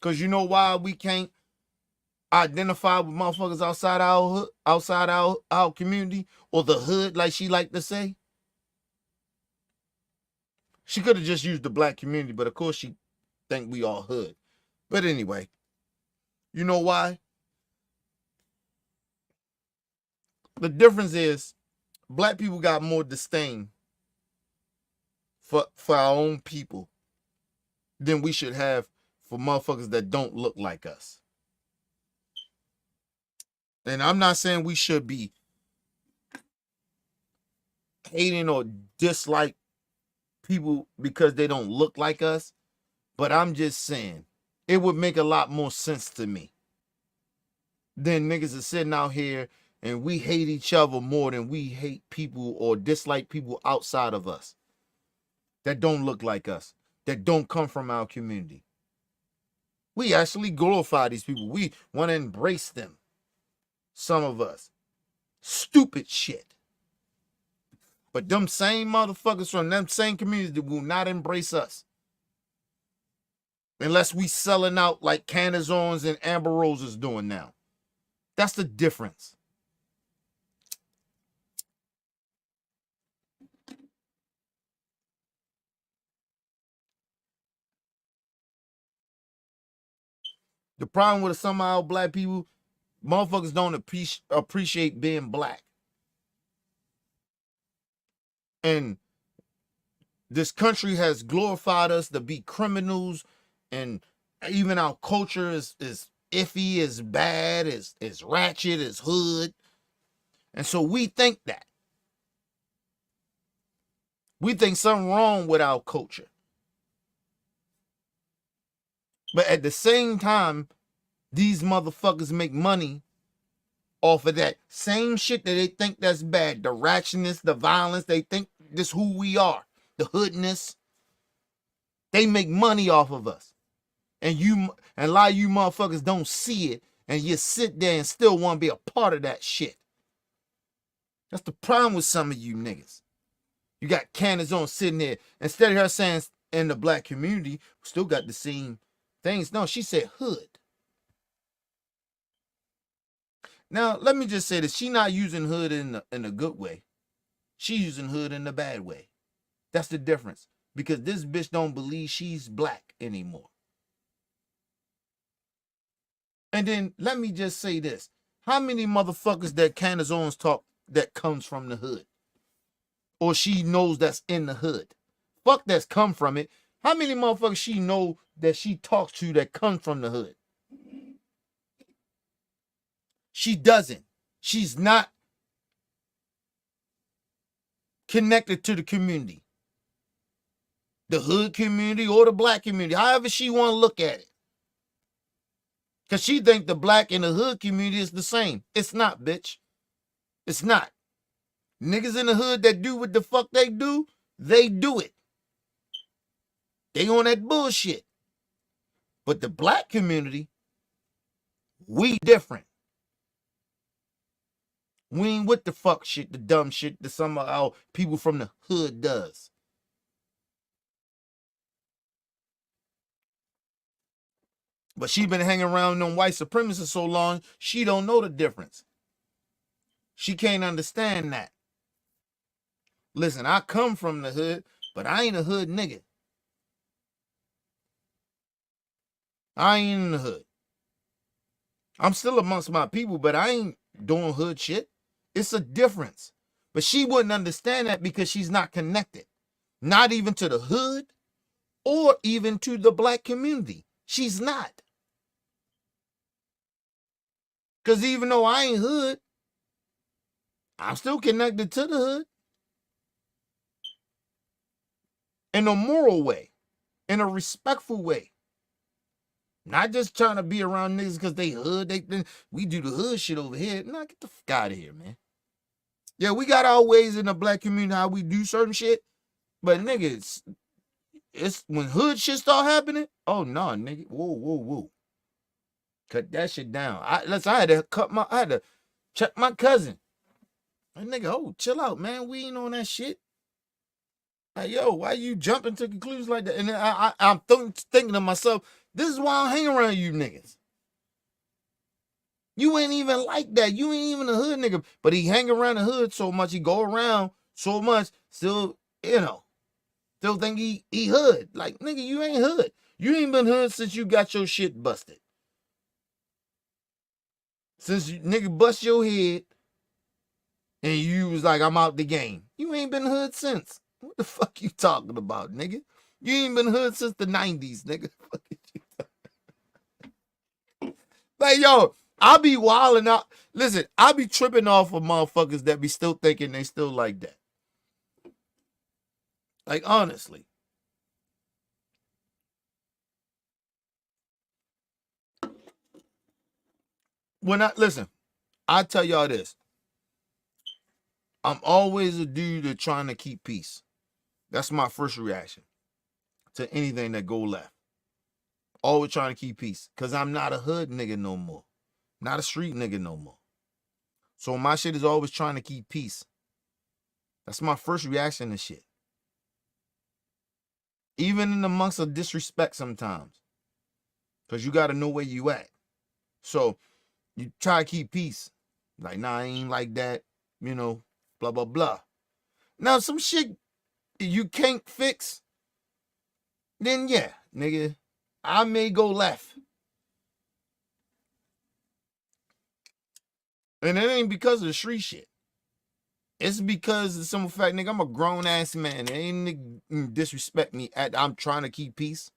Because you know why we can't? identify with motherfuckers outside our hood, outside our community, or the hood, like she like to say. She could have just used the black community, but of course she think we all hood. But anyway, you know why? The difference is black people got more disdain for our own people than we should have for motherfuckers that don't look like us. And I'm not saying we should be hating or dislike people because they don't look like us, but I'm just saying it would make a lot more sense to me than niggas are sitting out here and we hate each other more than we hate people or dislike people outside of us that don't look like us, that don't come from our community. We actually glorify these people. We want to embrace them. Some of us. Stupid shit. But them same motherfuckers from them same communities will not embrace us. Unless we selling out like Canizons and Amber Roses doing now. That's the difference. The problem with some of our black people, motherfuckers don't appreciate being black. And this country has glorified us to be criminals, and even our culture is iffy, is bad, is ratchet, is hood. And so we think that. We think something wrong with our culture. But at the same time, these motherfuckers make money off of that same shit that they think that's bad. The ratchetness, the violence, they think this who we are. The hoodness. They make money off of us. And a lot of you motherfuckers don't see it, and you sit there and still want to be a part of that shit. That's the problem with some of you niggas. You got Candace on sitting there. Instead of her saying in the black community, still got the same things. No, she said hood. Now, let me just say this. She not using hood in a good way. She using hood in the bad way. That's the difference. Because this bitch don't believe she's black anymore. And then let me just say this. How many motherfuckers that Candace Owens talk that comes from the hood? Or she knows that's in the hood? Fuck that's come from it. How many motherfuckers she know that she talks to that comes from the hood? She doesn't. She's not connected to the community. The hood community or the black community. However she want to look at it. Because she think the black and the hood community is the same. It's not, bitch. It's not. Niggas in the hood that do what the fuck they do it. They on that bullshit. But the black community, we different. We ain't with the fuck shit, the dumb shit that some of our people from the hood does. But she been hanging around them white supremacists so long, she don't know the difference. She can't understand that. Listen, I come from the hood, but I ain't a hood nigga. I ain't in the hood. I'm still amongst my people, but I ain't doing hood shit. It's a difference. But she wouldn't understand that because she's not connected. Not even to the hood or even to the black community. She's not. Because even though I ain't hood, I'm still connected to the hood. In a moral way. In a respectful way. Not just trying to be around niggas because they hood. We do the hood shit over here. Nah, get the fuck out of here, man. Yeah, we got our ways in the black community how we do certain shit. But niggas, it's when hood shit start happening. Oh no, nigga. Whoa. Cut that shit down. I had to check my cousin. That nigga, oh, chill out, man. We ain't on that shit. Like, yo, why you jumping to conclusions like that? And then I'm thinking to myself, this is why I hang around you niggas. You ain't even like that. You ain't even a hood nigga. But he hang around the hood so much, he go around so much, still, still think he hood. Like, nigga, you ain't hood. You ain't been hood since you got your shit busted. Since you nigga bust your head and you was like, I'm out the game. You ain't been hood since. What the fuck you talking about, nigga? You ain't been hood since the 90s, nigga. Like, yo, I be wilding out. Listen, I be tripping off of motherfuckers that be still thinking they still like that. Like, honestly. Listen, I tell y'all this. I'm always a dude that trying to keep peace. That's my first reaction to anything that go left. Always trying to keep peace. Because I'm not a hood nigga no more. Not a street nigga no more. So my shit is always trying to keep peace. That's my first reaction to shit. Even in amongst of disrespect sometimes. Because you got to know where you at. So you try to keep peace. Like, nah, I ain't like that. Blah, blah, blah. Now, some shit you can't fix, then yeah, nigga, I may go left. And it ain't because of the street shit. It's because of some fact, nigga, I'm a grown-ass man. Ain't nigga disrespect me I'm trying to keep peace.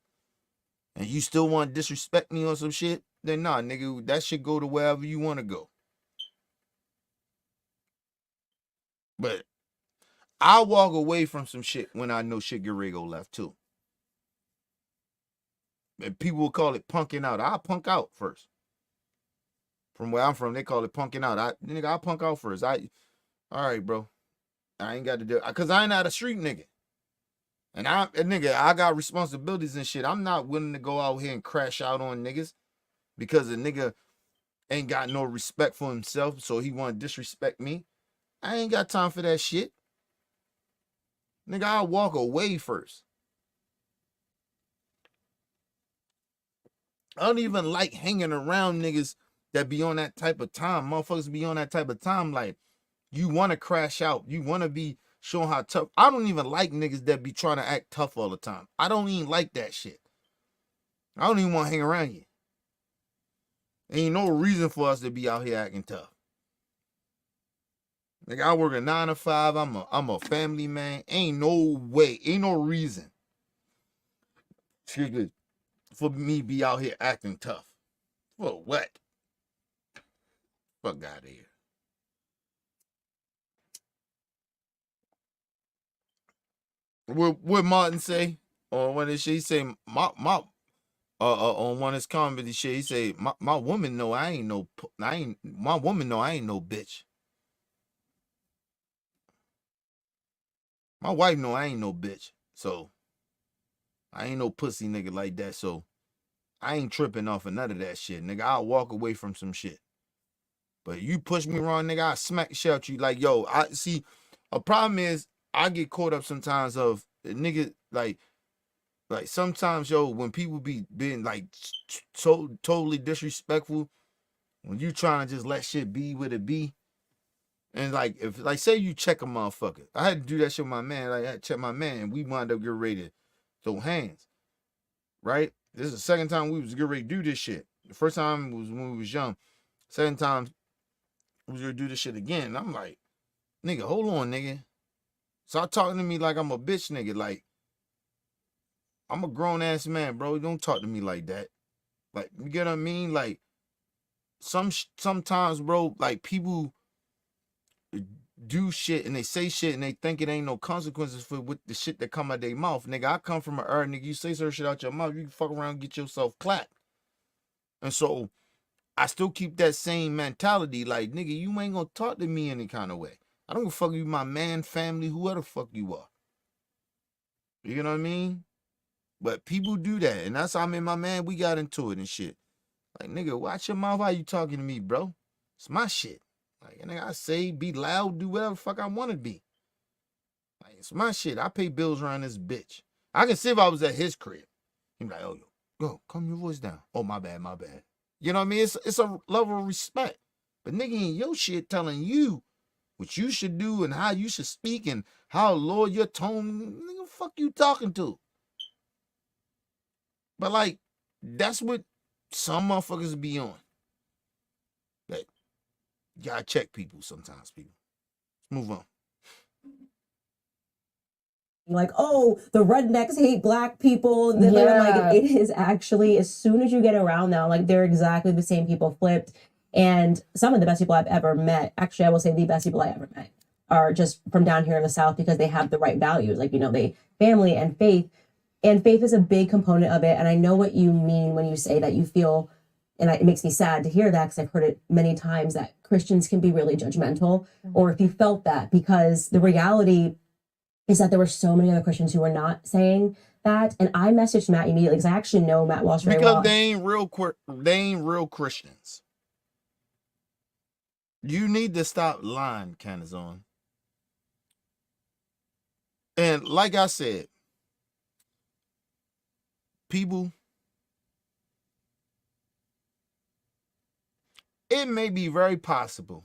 And you still want to disrespect me on some shit? Then nah, nigga, that shit go to wherever you want to go. But I walk away from some shit when I know shit get ready to go left too. And people will call it punking out. I punk out first. From where I'm from, they call it punking out. I punk out first. All right, bro. I ain't got to do it. Because I ain't not a street nigga. And I got responsibilities and shit. I'm not willing to go out here and crash out on niggas because a nigga ain't got no respect for himself, so he want to disrespect me. I ain't got time for that shit. Nigga, I'll walk away first. I don't even like hanging around niggas that be on that type of time. Motherfuckers be on that type of time like you want to crash out. You want to be showing how tough. I don't even like niggas that be trying to act tough all the time. I don't even like that shit. I don't even want to hang around you. Ain't no reason for us to be out here acting tough. Like, I work a 9 to 5. I'm a family man. Ain't no way. Ain't no reason. Excuse me. For me be out here acting tough. For what? Fuck out of here. What Martin say? Or when she say my on one of his comedy shit, he say my woman know my woman know I ain't no bitch. My wife know I ain't no bitch. So I ain't no pussy nigga like that. So I ain't tripping off of none of that shit, nigga. I'll walk away from some shit. But you push me wrong, nigga, I smack the shit out you. Like, yo, I see. A problem is I get caught up sometimes of nigga like sometimes, yo, when people be being like so totally disrespectful, when you trying to just let shit be what it be, and like if like say you check a motherfucker, I had to do that shit with my man. Like I had to check my man, and we wound up getting ready to throw hands. Right? This is the second time we was getting ready to do this shit. The first time was when we was young. Second time we was gonna do this shit again. And I'm like, nigga, hold on, nigga. Stop talking to me like I'm a bitch, nigga. Like, I'm a grown ass man, bro. Don't talk to me like that. Like, you get what I mean? Like, sometimes, bro, like people do shit and they say shit and they think it ain't no consequences for with the shit that come out their mouth. Nigga, I come from an era, nigga, you say certain shit out your mouth, you can fuck around and get yourself clapped. And so I still keep that same mentality. Like, nigga, you ain't gonna talk to me any kind of way. I don't give a fuck you, my man, family, whoever the fuck you are. You know what I mean? But people do that. And that's how me and my man, we got into it and shit. Like, nigga, watch your mouth. How you talking to me, bro? It's my shit. Like, nigga, I say, be loud, do whatever the fuck I want to be. Like, it's my shit. I pay bills around this bitch. I can see if I was at his crib. He'd be like, oh, yo, calm your voice down. Oh, my bad, my bad. You know what I mean? It's a level of respect. But nigga in your shit telling you what you should do and how you should speak and how lower your tone, nigga, fuck you talking to? But like, that's what some motherfuckers be on. Like, you gotta check people sometimes, people. Let's move on. Like, oh, the rednecks hate black people. I'm like, it is actually, as soon as you get around now, like, they're exactly the same people flipped. And some of the best people I've ever met, actually, I will say the best people I ever met, are just from down here in the South because they have the right values. Like, they family and faith. And faith is a big component of it. And I know what you mean when you say that you feel, and it makes me sad to hear that because I've heard it many times, that Christians can be really judgmental, or if you felt that, because the reality is that there were so many other Christians who were not saying that. And I messaged Matt immediately because I actually know Matt Walsh very well. Because they ain't real Christians. You need to stop lying, Canizon. And like I said, people, it may be very possible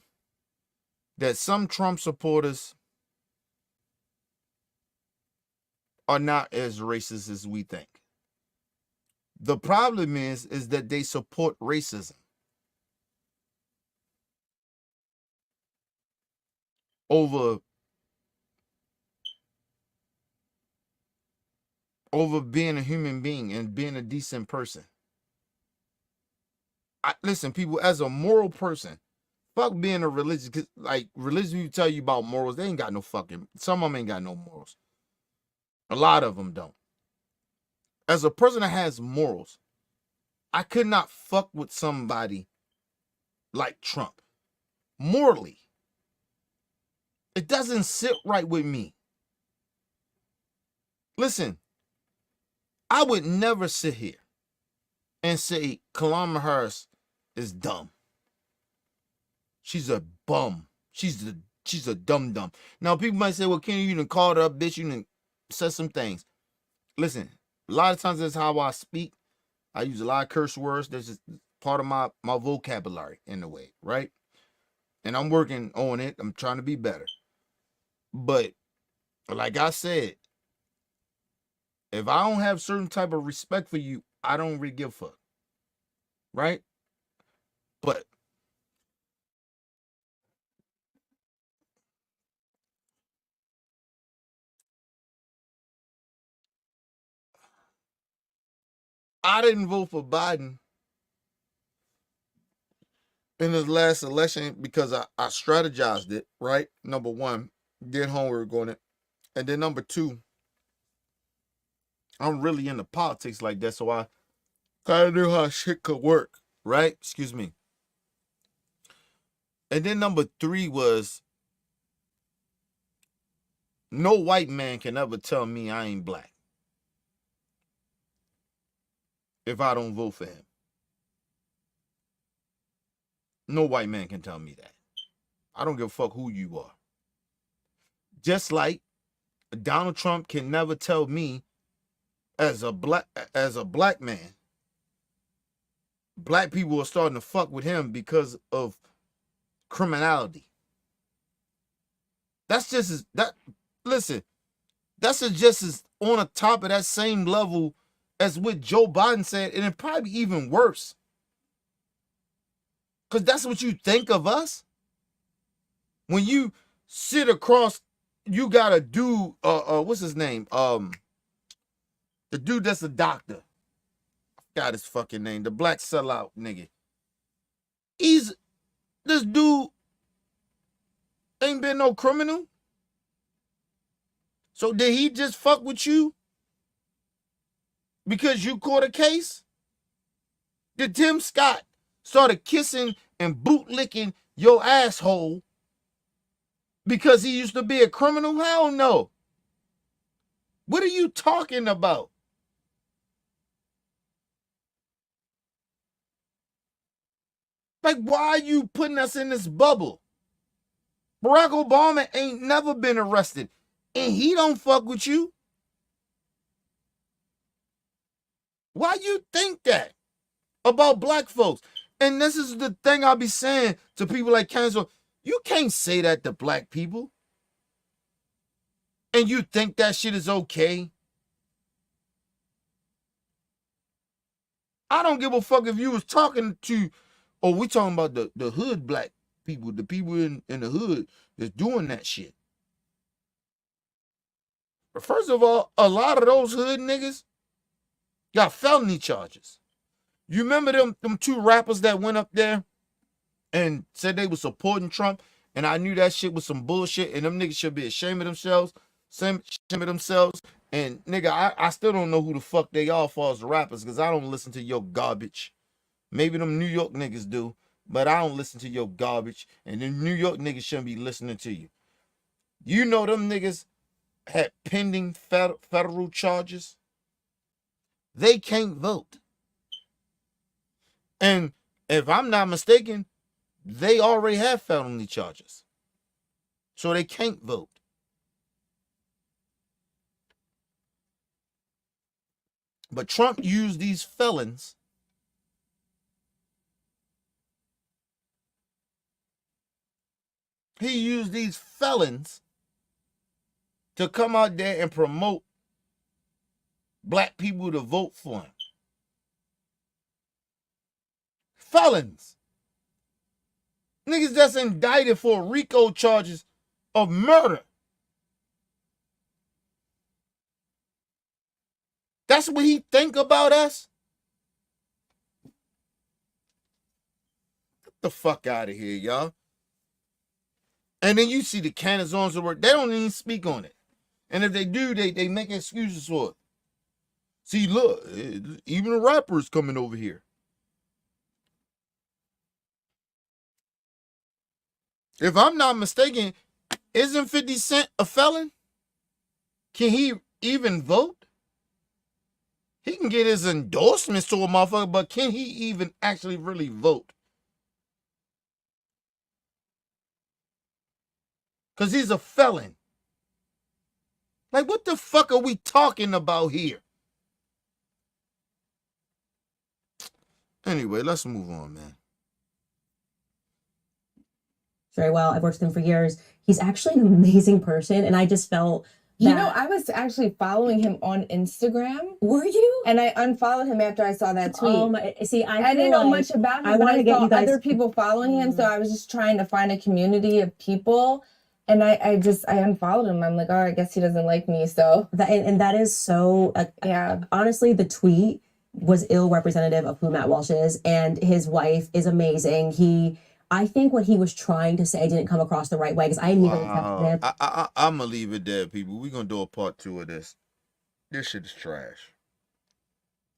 that some Trump supporters are not as racist as we think. The problem is that they support racism over being a human being and being a decent person. Listen, people, as a moral person, fuck being a religious, cause like religion, you tell you about morals, they ain't got no fucking, some of them ain't got no morals. A lot of them don't. As a person that has morals, I could not fuck with somebody like Trump. Morally, it doesn't sit right with me. Listen, I would never sit here and say Kamala Harris is dumb. She's a bum. She's a dumb. Now people might say, well, Kenny, you done called her up, bitch, you done said some things. Listen, a lot of times that's how I speak. I use a lot of curse words. That's just part of my vocabulary in a way, right? And I'm working on it. I'm trying to be better. But like I said, if I don't have certain type of respect for you, I don't really give a fuck. Right? But I didn't vote for Biden in this last election because I strategized it, right? Number one, did homework on it. And then number two, I'm really into politics like that, so I kind of knew how shit could work, right? Excuse me. And then number three was, no white man can ever tell me I ain't black if I don't vote for him. No white man can tell me that. I don't give a fuck who you are. Just like Donald Trump can never tell me as a black man, black people are starting to fuck with him because of criminality. That's just as listen, that's just as on the top of that same level as what Joe Biden said, and it probably even worse. Because that's what you think of us. When you sit across, you got a dude, what's his name? The dude that's a doctor. I forgot his fucking name. The black sellout nigga. This dude ain't been no criminal. So did he just fuck with you because you caught a case? Did Tim Scott started kissing and bootlicking your asshole because he used to be a criminal? Hell no. What are you talking about? Like, why are you putting us in this bubble? Barack Obama ain't never been arrested, and he don't fuck with you. Why you think that about black folks? And this is the thing I'll be saying to people like Cancel. You can't say that to black people. And you think that shit is okay. I don't give a fuck if you was talking to, or we talking about the hood black people, the people in the hood that's doing that shit. But first of all, a lot of those hood niggas got felony charges. You remember them two rappers that went up there and said they were supporting Trump, and I knew that shit was some bullshit, and them niggas should be ashamed of themselves, and nigga, I still don't know who the fuck they are for as the rappers, because I don't listen to your garbage. Maybe them New York niggas do, but I don't listen to your garbage, and the New York niggas shouldn't be listening to you. You know them niggas had pending federal charges. They can't vote. And if I'm not mistaken, they already have felony charges. So they can't vote. But Trump used these felons to come out there and promote black people to vote for him. Felons. Niggas that's indicted for RICO charges of murder. That's what he think about us? Get the fuck out of here, y'all. And then you see the Canizons of work. They don't even speak on it. And if they do, they make excuses for it. See, look, even the rappers coming over here. If I'm not mistaken, isn't 50 Cent a felon? Can he even vote? He can get his endorsements to a motherfucker, but can he even actually really vote? Because he's a felon. Like, what the fuck are we talking about here? Anyway, let's move on, man. Very well. I've worked with him for years. He's actually an amazing person, and I just felt that... You know, I was actually following him on Instagram. Were you? And I unfollowed him after I saw that tweet. See, I didn't know much about him, but I saw other people following him, so I was just trying to find a community of people. And I unfollowed him. I'm like, oh, I guess he doesn't like me. So that is so, yeah. Honestly, the tweet was ill representative of who Matt Walsh is, and his wife is amazing. I think what he was trying to say didn't come across the right way, because I immediately accepted it. I'm going to leave it there, people. We're going to do a part 2 of this. This shit is trash.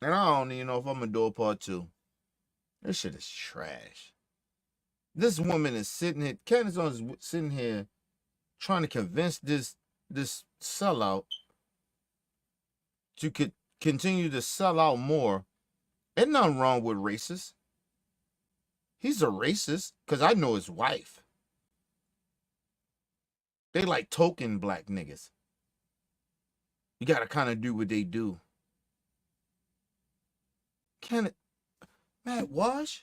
And I don't even know if I'm going to do a part 2. This shit is trash. This woman is sitting here, Candace is sitting here trying to convince this sellout to continue to sell out more. Ain't nothing wrong with racist. He's a racist because I know his wife. They like token black niggas. You got to kind of do what they do. Matt Walsh?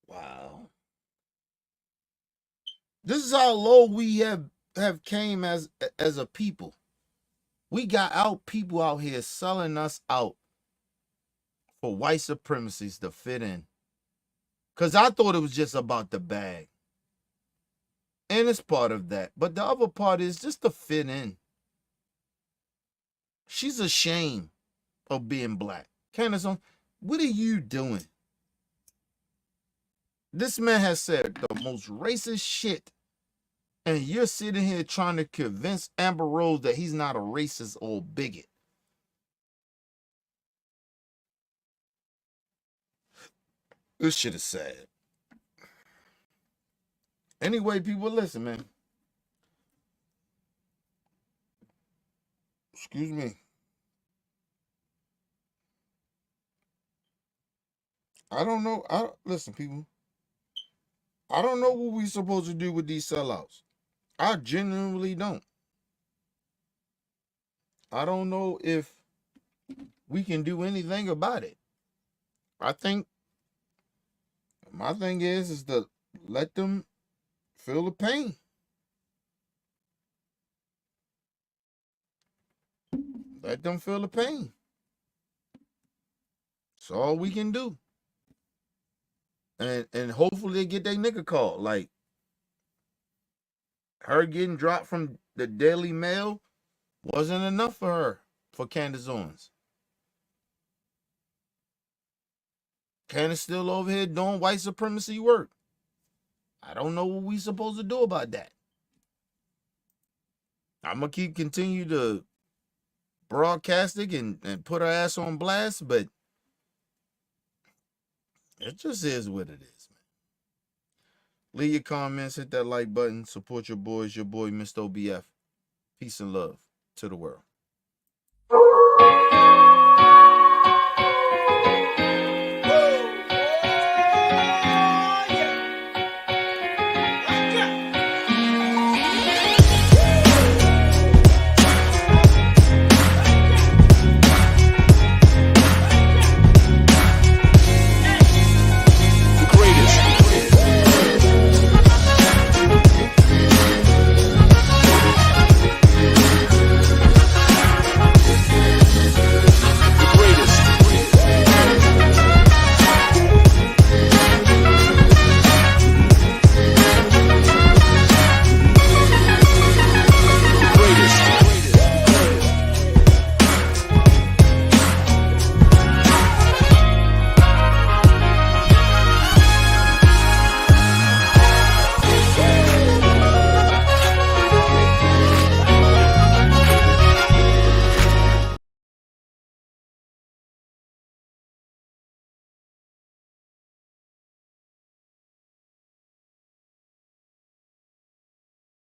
Wow. This is how low we have came as a people. We got people out here selling us out for white supremacists to fit in. Because I thought it was just about the bag. And it's part of that. But the other part is just to fit in. She's ashamed of being black. Candace, what are you doing? This man has said the most racist shit. And you're sitting here trying to convince Amber Rose that he's not a racist or bigot. This shit is sad. Anyway, people, listen, man. Excuse me. I don't know. Listen, people. I don't know what we're supposed to do with these sellouts. I genuinely don't. I don't know if we can do anything about it. I think my thing is to let them feel the pain. Let them feel the pain. That's all we can do. And hopefully they get their nigga called. Like, her getting dropped from the Daily Mail wasn't enough for her, for Candace Owens. Candace still over here doing white supremacy work. I don't know what we supposed to do about that. I'm going to continue to broadcast it and put her ass on blast, but it just is what it is, man. Leave your comments, hit that like button, support your boys, your boy, Mr. OBF. Peace and love to the world.